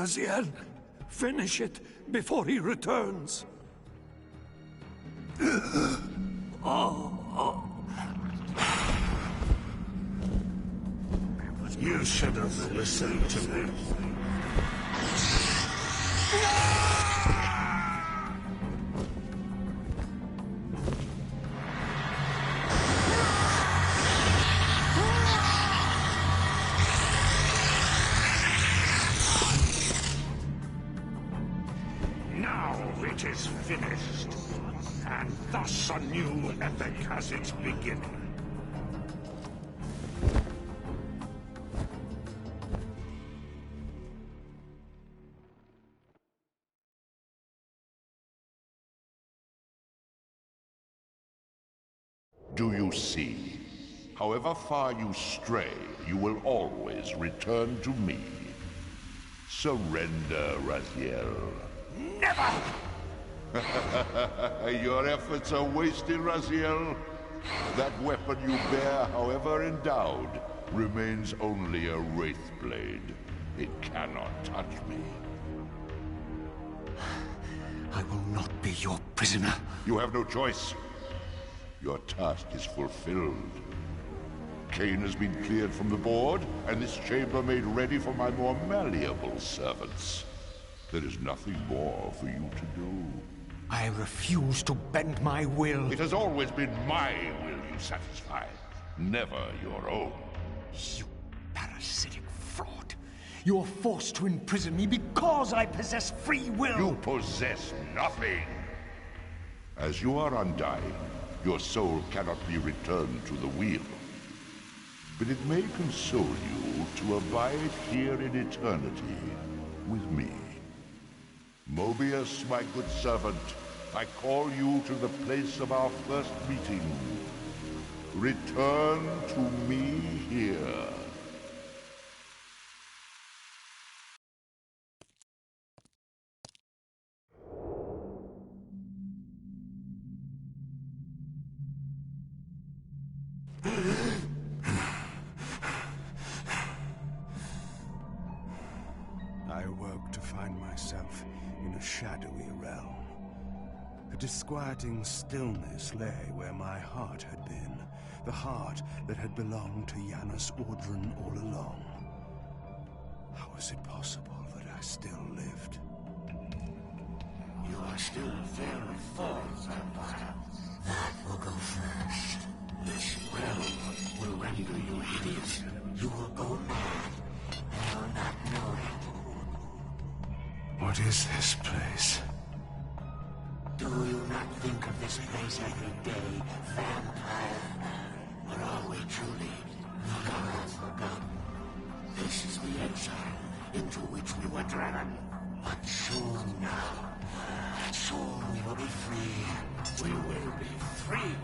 [SPEAKER 6] Raziel. Finish it before he returns.
[SPEAKER 4] You should have listened to me.
[SPEAKER 3] Now it is finished, and thus a new epic has its beginning.
[SPEAKER 2] Do you see? However far you stray, you will always return to me. Surrender, Raziel.
[SPEAKER 3] Never!
[SPEAKER 2] Your efforts are wasted, Raziel. That weapon you bear, however endowed, remains only a wraith blade. It cannot touch me.
[SPEAKER 1] I will not be your prisoner.
[SPEAKER 2] You have no choice. Your task is fulfilled. Kain has been cleared from the board, and this chamber made ready for my more malleable servants. There is nothing more for you to do.
[SPEAKER 1] I refuse to bend my will.
[SPEAKER 2] It has always been my will you satisfy, never your own.
[SPEAKER 1] You parasitic fraud. You're forced to imprison me because I possess free will.
[SPEAKER 2] You possess nothing. As you are undying, your soul cannot be returned to the wheel. But it may console you to abide here in eternity with me. Mobius, my good servant, I call you to the place of our first meeting. Return to me here.
[SPEAKER 4] I awoke to find myself in a shadowy realm. A disquieting stillness lay where my heart had been, the heart that had belonged to Janus Ordran all along. How was it possible that I still lived?
[SPEAKER 7] You are still very far, Vampire. That will go first. This realm will render you hideous. You will go mad. You will not know it.
[SPEAKER 4] What is this place?
[SPEAKER 7] Do you not think of this place every day, Vampire? Or are we truly forgotten? This is the exile into which we were driven. But soon now, soon we will be free. We will be free.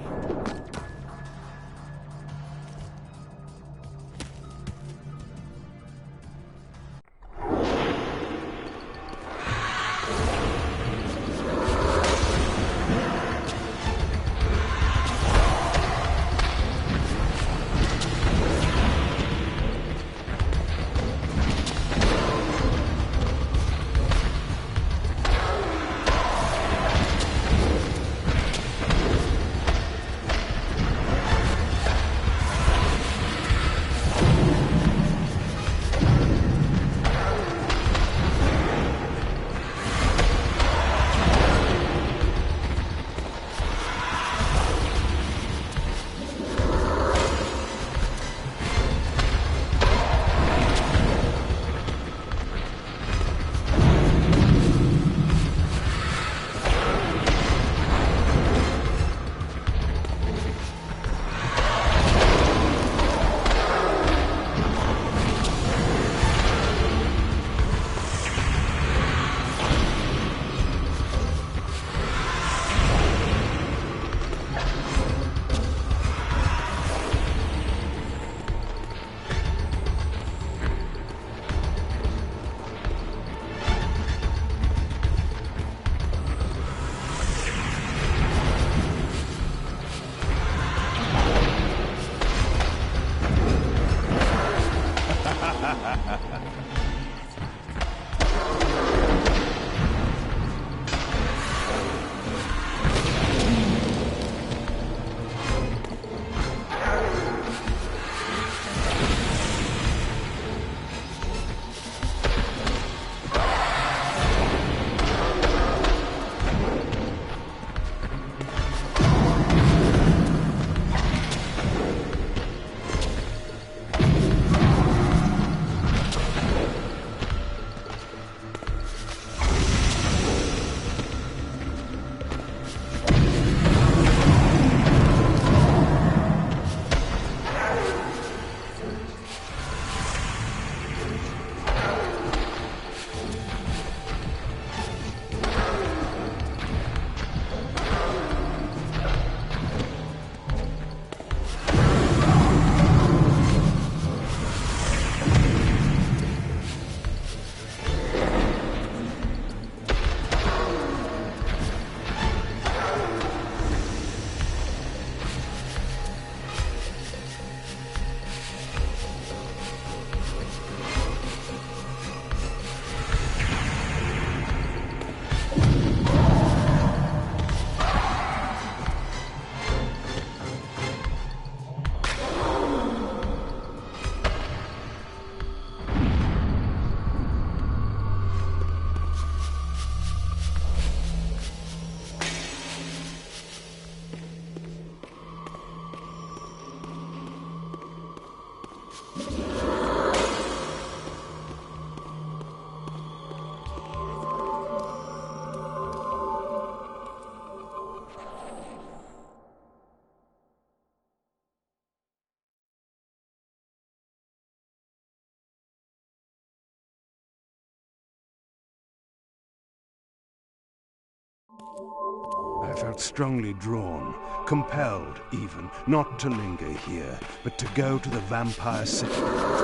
[SPEAKER 4] I felt strongly drawn, compelled even, not to linger here, but to go to the vampire citadel.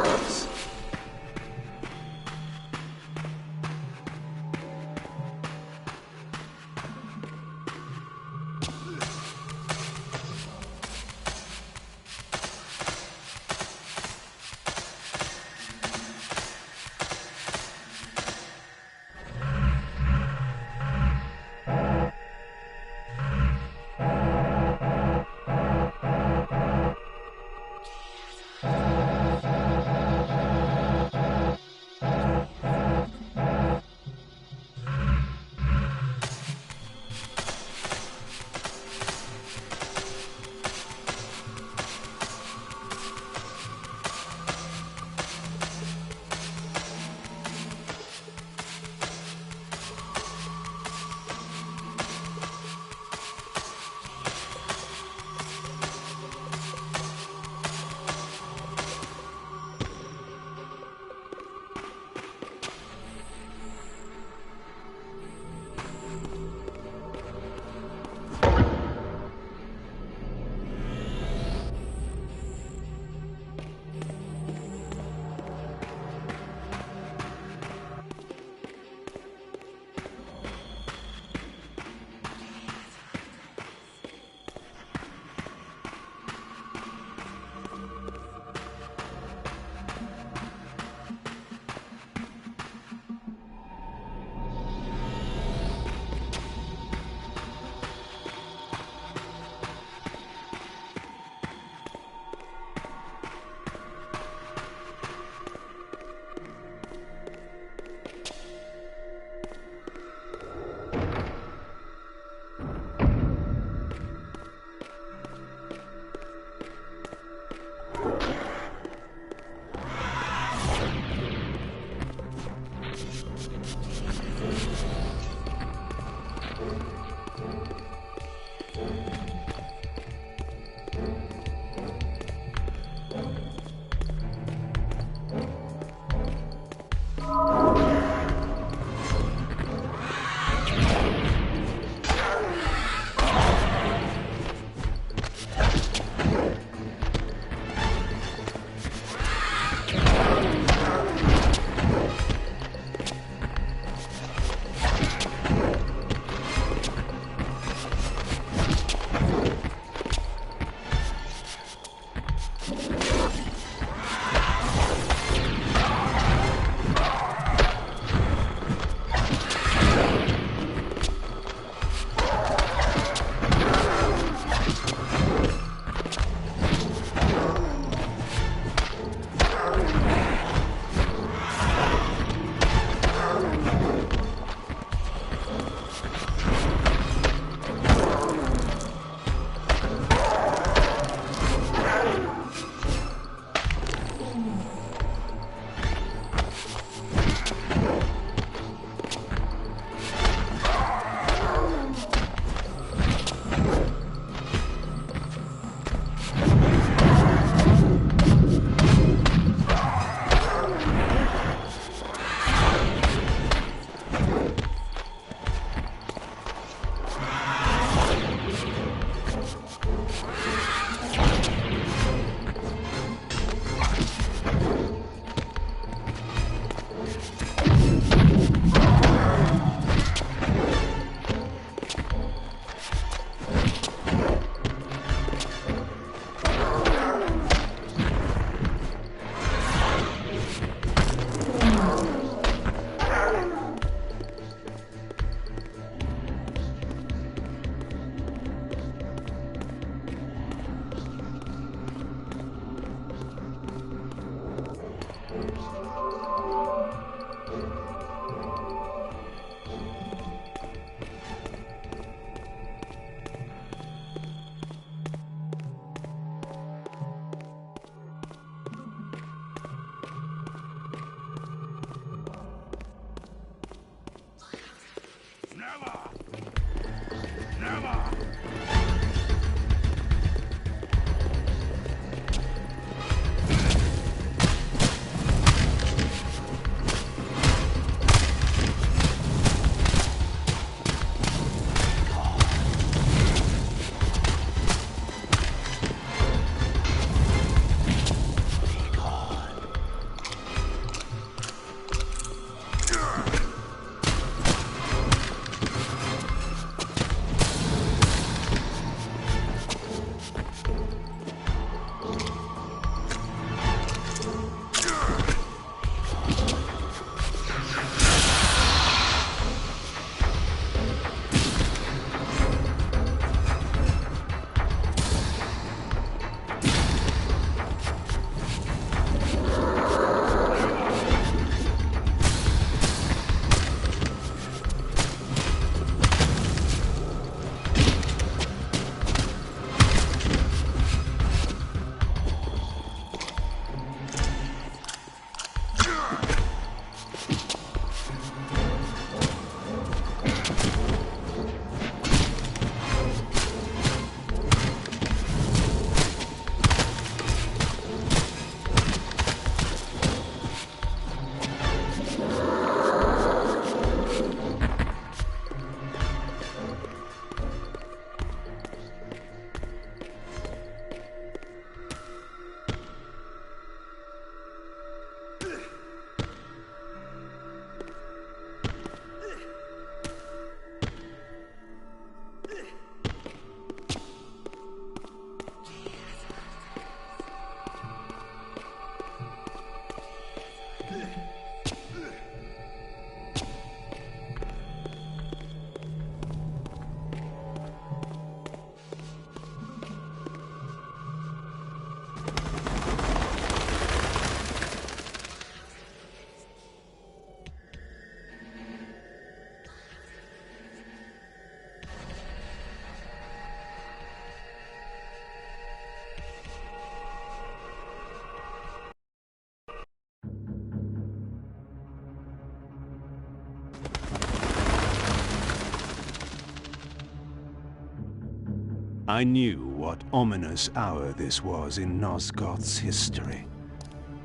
[SPEAKER 8] I knew what ominous hour this was in Nosgoth's history.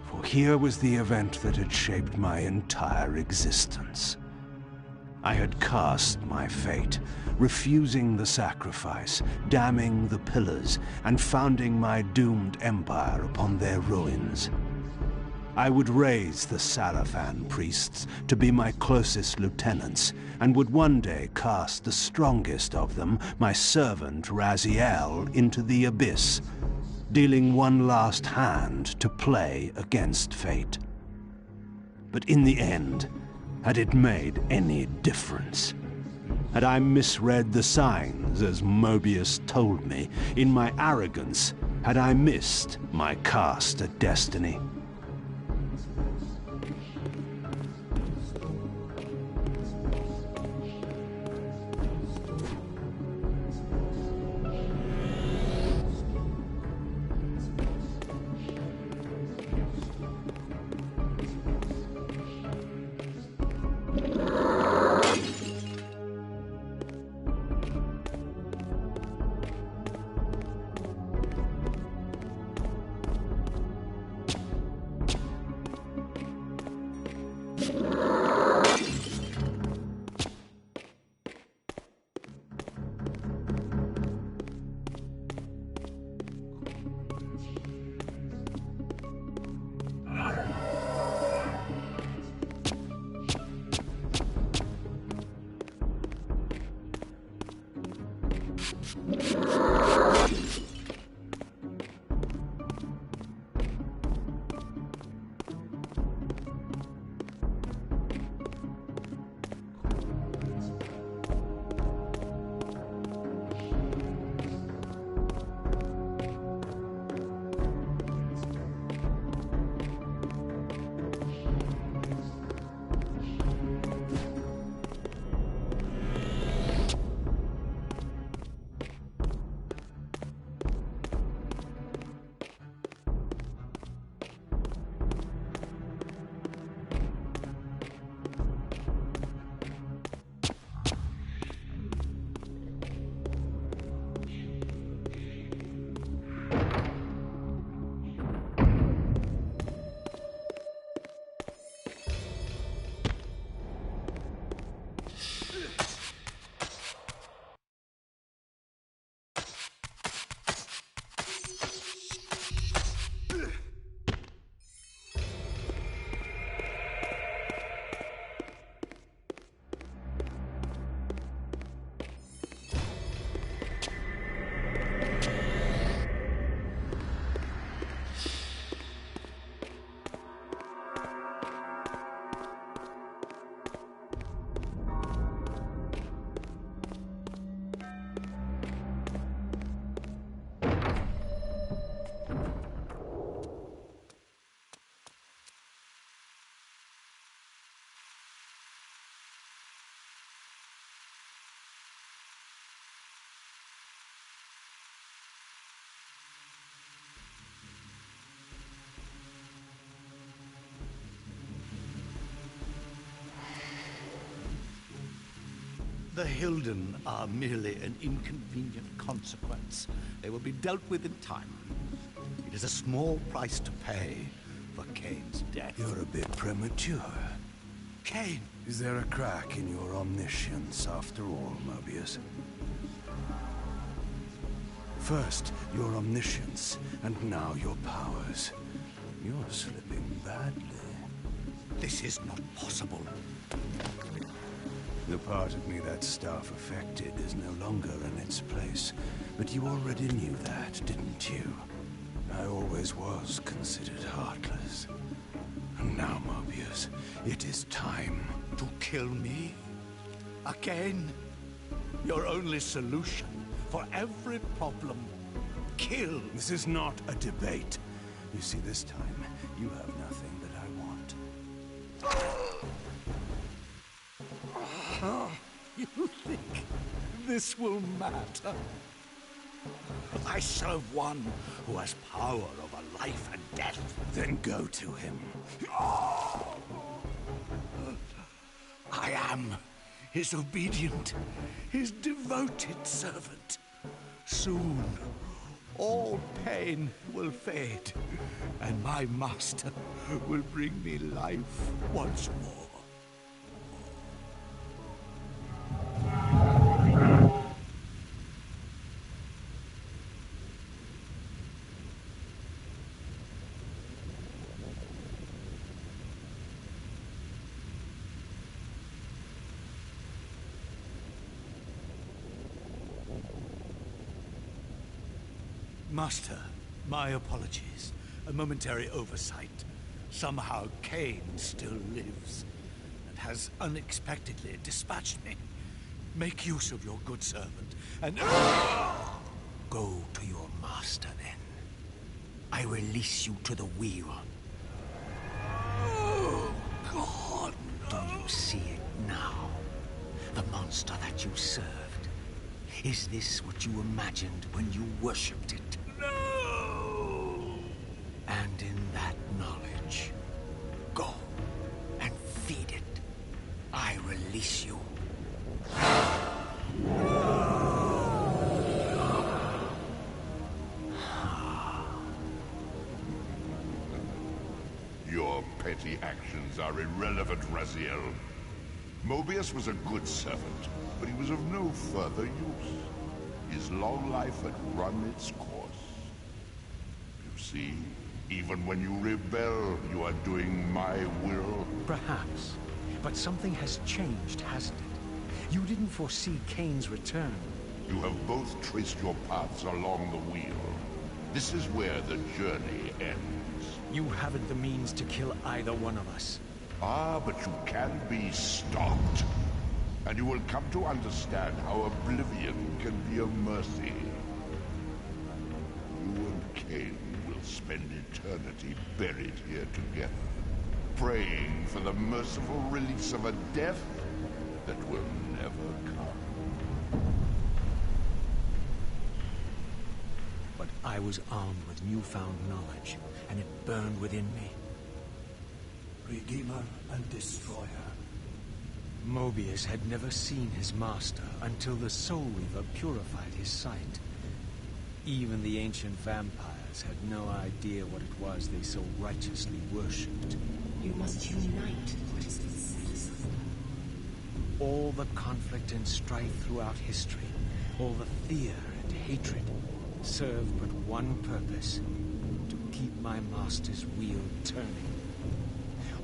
[SPEAKER 8] For here was the event that had shaped my entire existence. I had cast my fate, refusing the sacrifice, damning the pillars, and founding my doomed empire upon their ruins. I would raise the Salafan priests to be my closest lieutenants, and would one day cast the strongest of them, my servant Raziel, into the abyss, dealing one last hand to play against fate. But in the end, had it made any difference? Had I misread the signs, as Mobius told me? In my arrogance, had I missed my cast at destiny?
[SPEAKER 5] The Hilden are merely an inconvenient consequence. They will be dealt with in time. It is a small price to pay for Kain's death.
[SPEAKER 8] You're a bit premature.
[SPEAKER 5] Kain!
[SPEAKER 8] Is there a crack in your omniscience after all, Mobius? First, your omniscience, and now your powers. You're slipping badly.
[SPEAKER 5] This is not possible.
[SPEAKER 8] The part of me that staff affected is no longer in its place. But you already knew that, didn't you? I always was considered heartless. And now, Mobius, it is time.
[SPEAKER 5] To kill me? Again? Your only solution for every problem. Kill.
[SPEAKER 8] This is not a debate. You see, this time, you have nothing that I want.
[SPEAKER 5] You think this will matter? I serve one who has power over life and death.
[SPEAKER 8] Then go to him.
[SPEAKER 5] I am his obedient, his devoted servant. Soon, all pain will fade, and my master will bring me life once more. Master, my apologies. A momentary oversight. Somehow Kain still lives, and has unexpectedly dispatched me. Make use of your good servant, and...
[SPEAKER 1] Go to your master, then. I release you to the wheel.
[SPEAKER 5] Oh, God,
[SPEAKER 1] Do you see it now? The monster that you served. Is this what you imagined when you worshipped it?
[SPEAKER 5] no!
[SPEAKER 1] And in that knowledge, go and feed it. I release you.
[SPEAKER 2] Your petty actions are irrelevant, Raziel. Mobius was a good servant, but he was of no further use. His long life had run its course. You see, even when you rebel, you are doing my will.
[SPEAKER 1] Perhaps. But something has changed, hasn't it? You didn't foresee Kain's return.
[SPEAKER 2] You have both traced your paths along the wheel. This is where the journey ends.
[SPEAKER 1] You haven't the means to kill either one of us.
[SPEAKER 2] Ah, but you can be stopped. And you will come to understand how oblivion can be a mercy. You and Kain will spend eternity buried here together, praying for the merciful release of a death that will never come.
[SPEAKER 1] But I was armed with newfound knowledge, and it burned within me.
[SPEAKER 6] Redeemer and Destroyer.
[SPEAKER 1] Mobius had never seen his master until the Soul Reaver purified his sight. Even the ancient vampires had no idea what it was they so righteously worshipped.
[SPEAKER 9] You must unite what has been set.
[SPEAKER 1] All the conflict and strife throughout history, all the fear and hatred, served but one purpose: to keep my master's wheel turning.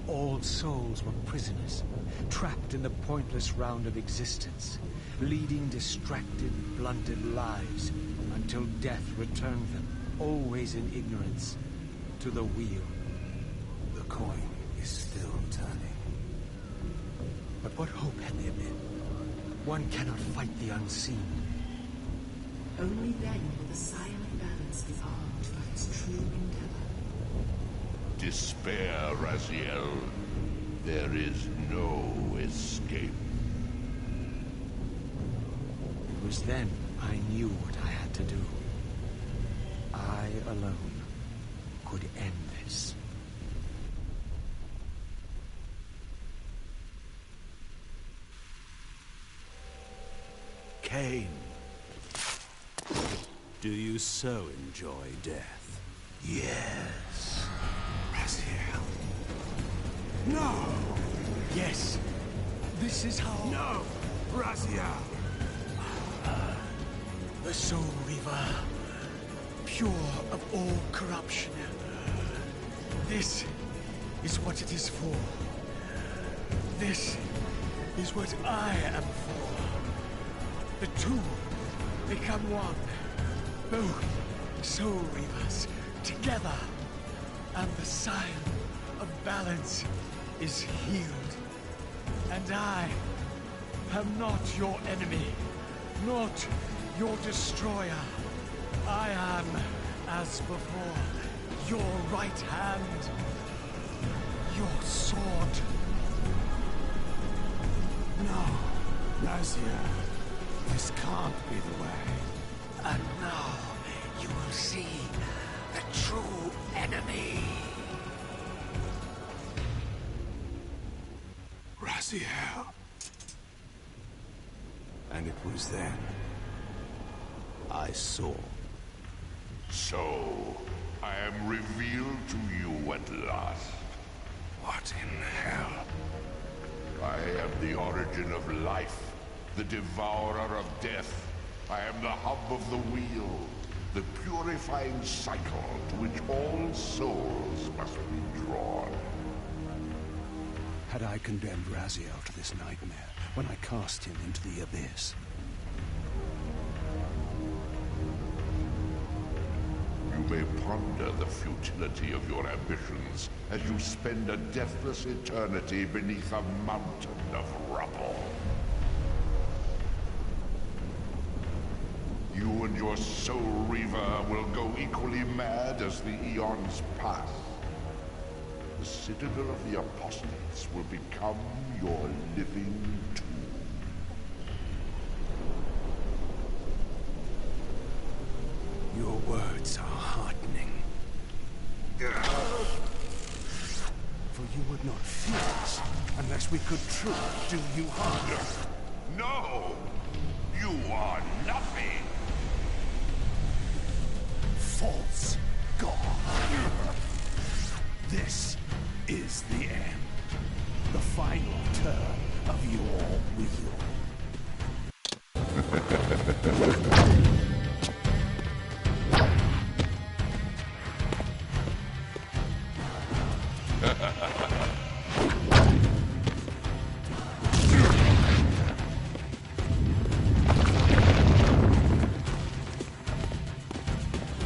[SPEAKER 1] All souls were prisoners, trapped in the pointless round of existence, leading distracted, blunted lives until death returned them, always in ignorance, to the wheel.
[SPEAKER 8] The coin is still turning.
[SPEAKER 1] But what hope had there been? One cannot fight the unseen.
[SPEAKER 9] Only then will the silent balance be armed for its true endeavor.
[SPEAKER 2] Despair, Raziel. There is no escape.
[SPEAKER 1] It was then I knew what I had to do. I alone could end this.
[SPEAKER 8] Kain, do you so enjoy death?
[SPEAKER 5] Yes.
[SPEAKER 8] Raziel.
[SPEAKER 5] No!
[SPEAKER 1] Yes, this is how...
[SPEAKER 8] No! Raziel!
[SPEAKER 1] The Soul Reaver, pure of all corruption. This is what it is for. This is what I am for. The two become one. Both Soul Reavers together. And the sign of balance is healed. And I am not your enemy, not your destroyer. I am, as before, your right hand, your sword.
[SPEAKER 8] No, Raziel. This can't be the way.
[SPEAKER 1] And now you will see the true enemy.
[SPEAKER 8] Raziel. And it was then I saw.
[SPEAKER 2] So, I am revealed to you at last.
[SPEAKER 8] What in hell?
[SPEAKER 2] I am the origin of life, the devourer of death. I am the hub of the wheel, the purifying cycle to which all souls must be drawn.
[SPEAKER 8] Had I condemned Raziel to this nightmare when I cast him into the abyss?
[SPEAKER 2] You may ponder the futility of your ambitions as you spend a deathless eternity beneath a mountain of rubble. You and your soul reaver will go equally mad as the eons pass. The citadel of the apostates will become your living tomb.
[SPEAKER 8] Your words are heartening. For you would not fear us unless we could truly do you harm.
[SPEAKER 2] No! You are nothing!
[SPEAKER 8] False god. This is the end. The final turn of your wheel.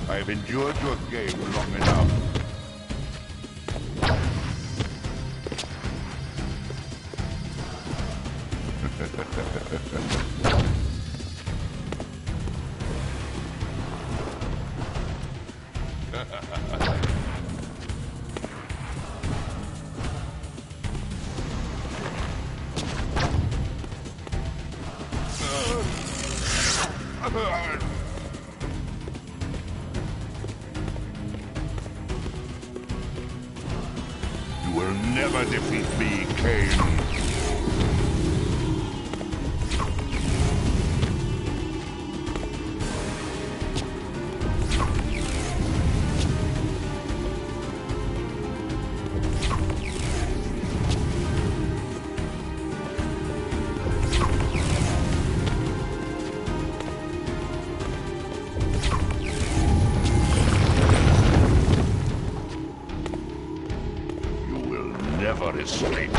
[SPEAKER 2] I have endured your game long enough. You will never defeat me, Kain. Never escape.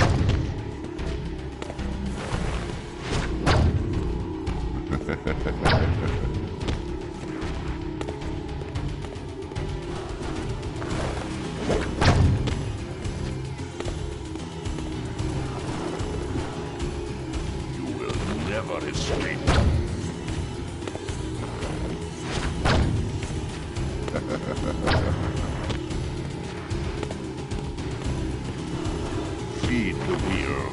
[SPEAKER 2] You will never escape. Feed the wheel.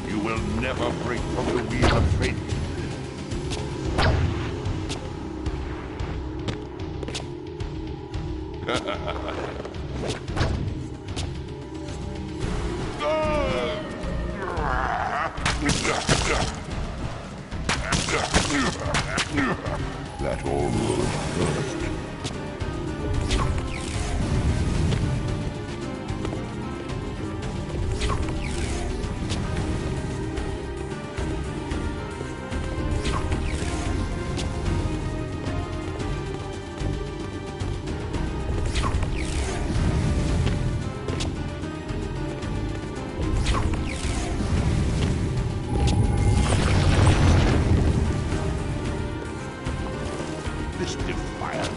[SPEAKER 2] You will never break from the wheel of fate. That almost hurt. This defiance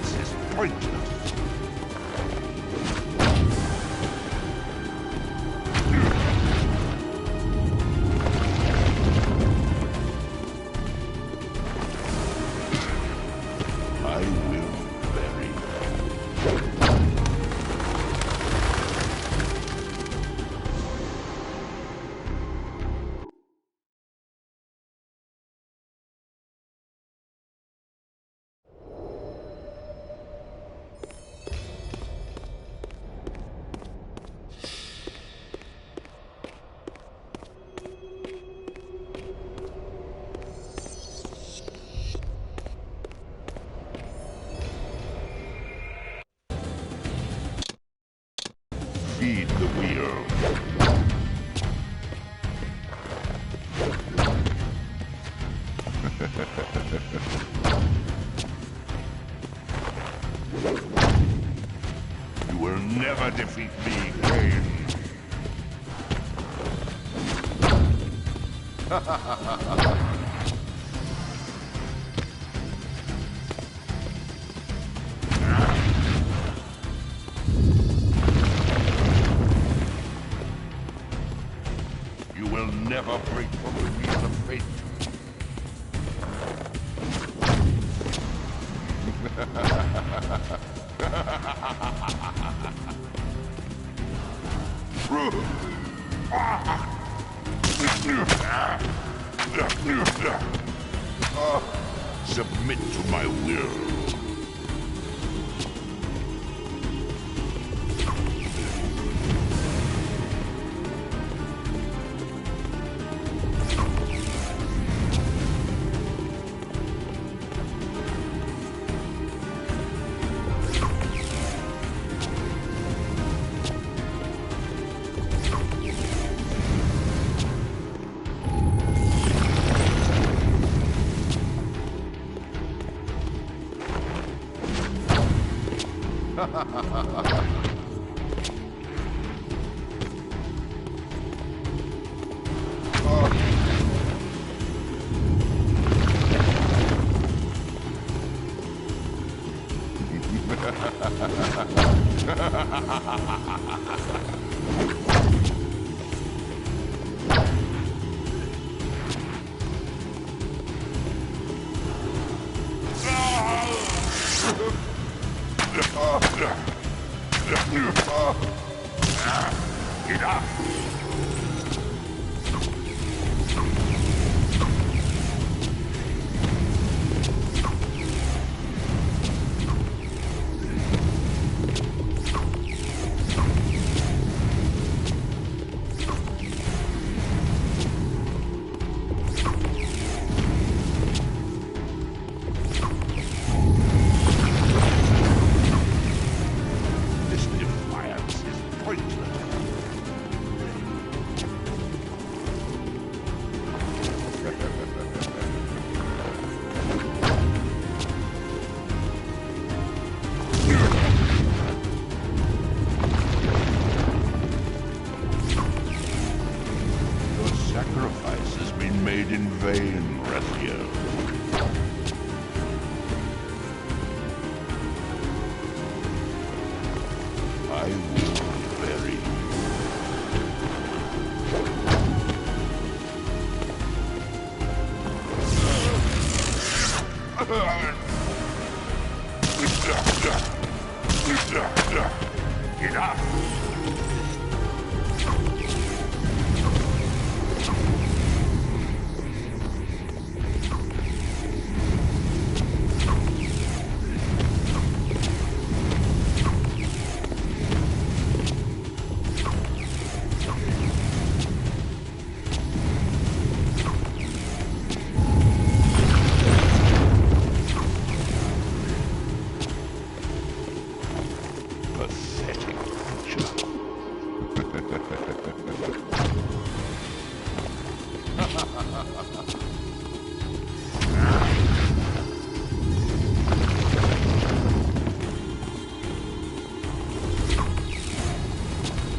[SPEAKER 2] You will never defeat me, Kain. You will never break from the wheel of fate. Submit to my will. This defiance is pointless. Your sacrifice has been made in vain, Rathiel. I will bury you. Enough! Pathetic creature.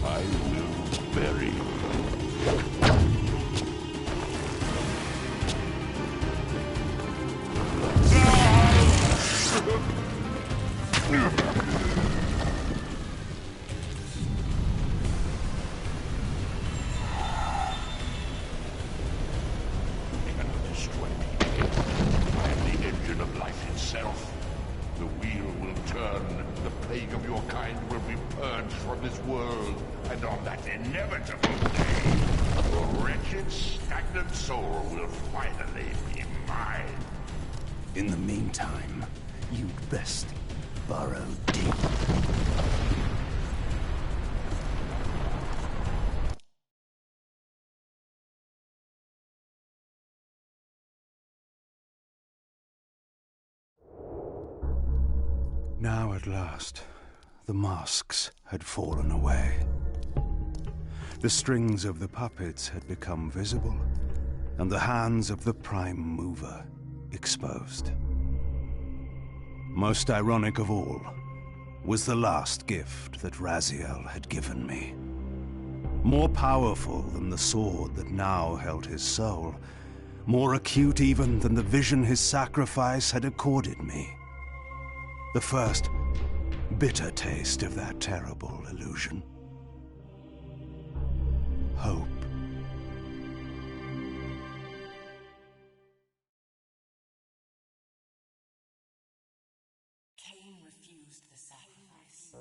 [SPEAKER 2] I will bury you. Cannot destroy me. I am the engine of life itself. The wheel will turn. The plague of your kind will be purged from this world. And on that inevitable day, your wretched, stagnant soul will finally be mine.
[SPEAKER 8] In the meantime, you'd best burrow deep. Now at last, the masks had fallen away. The strings of the puppets had become visible, and the hands of the Prime Mover exposed. Most ironic of all was the last gift that Raziel had given me. More powerful than the sword that now held his soul, more acute even than the vision his sacrifice had accorded me. The first bitter taste of that terrible illusion. Hope.
[SPEAKER 9] Kain refused the sacrifice.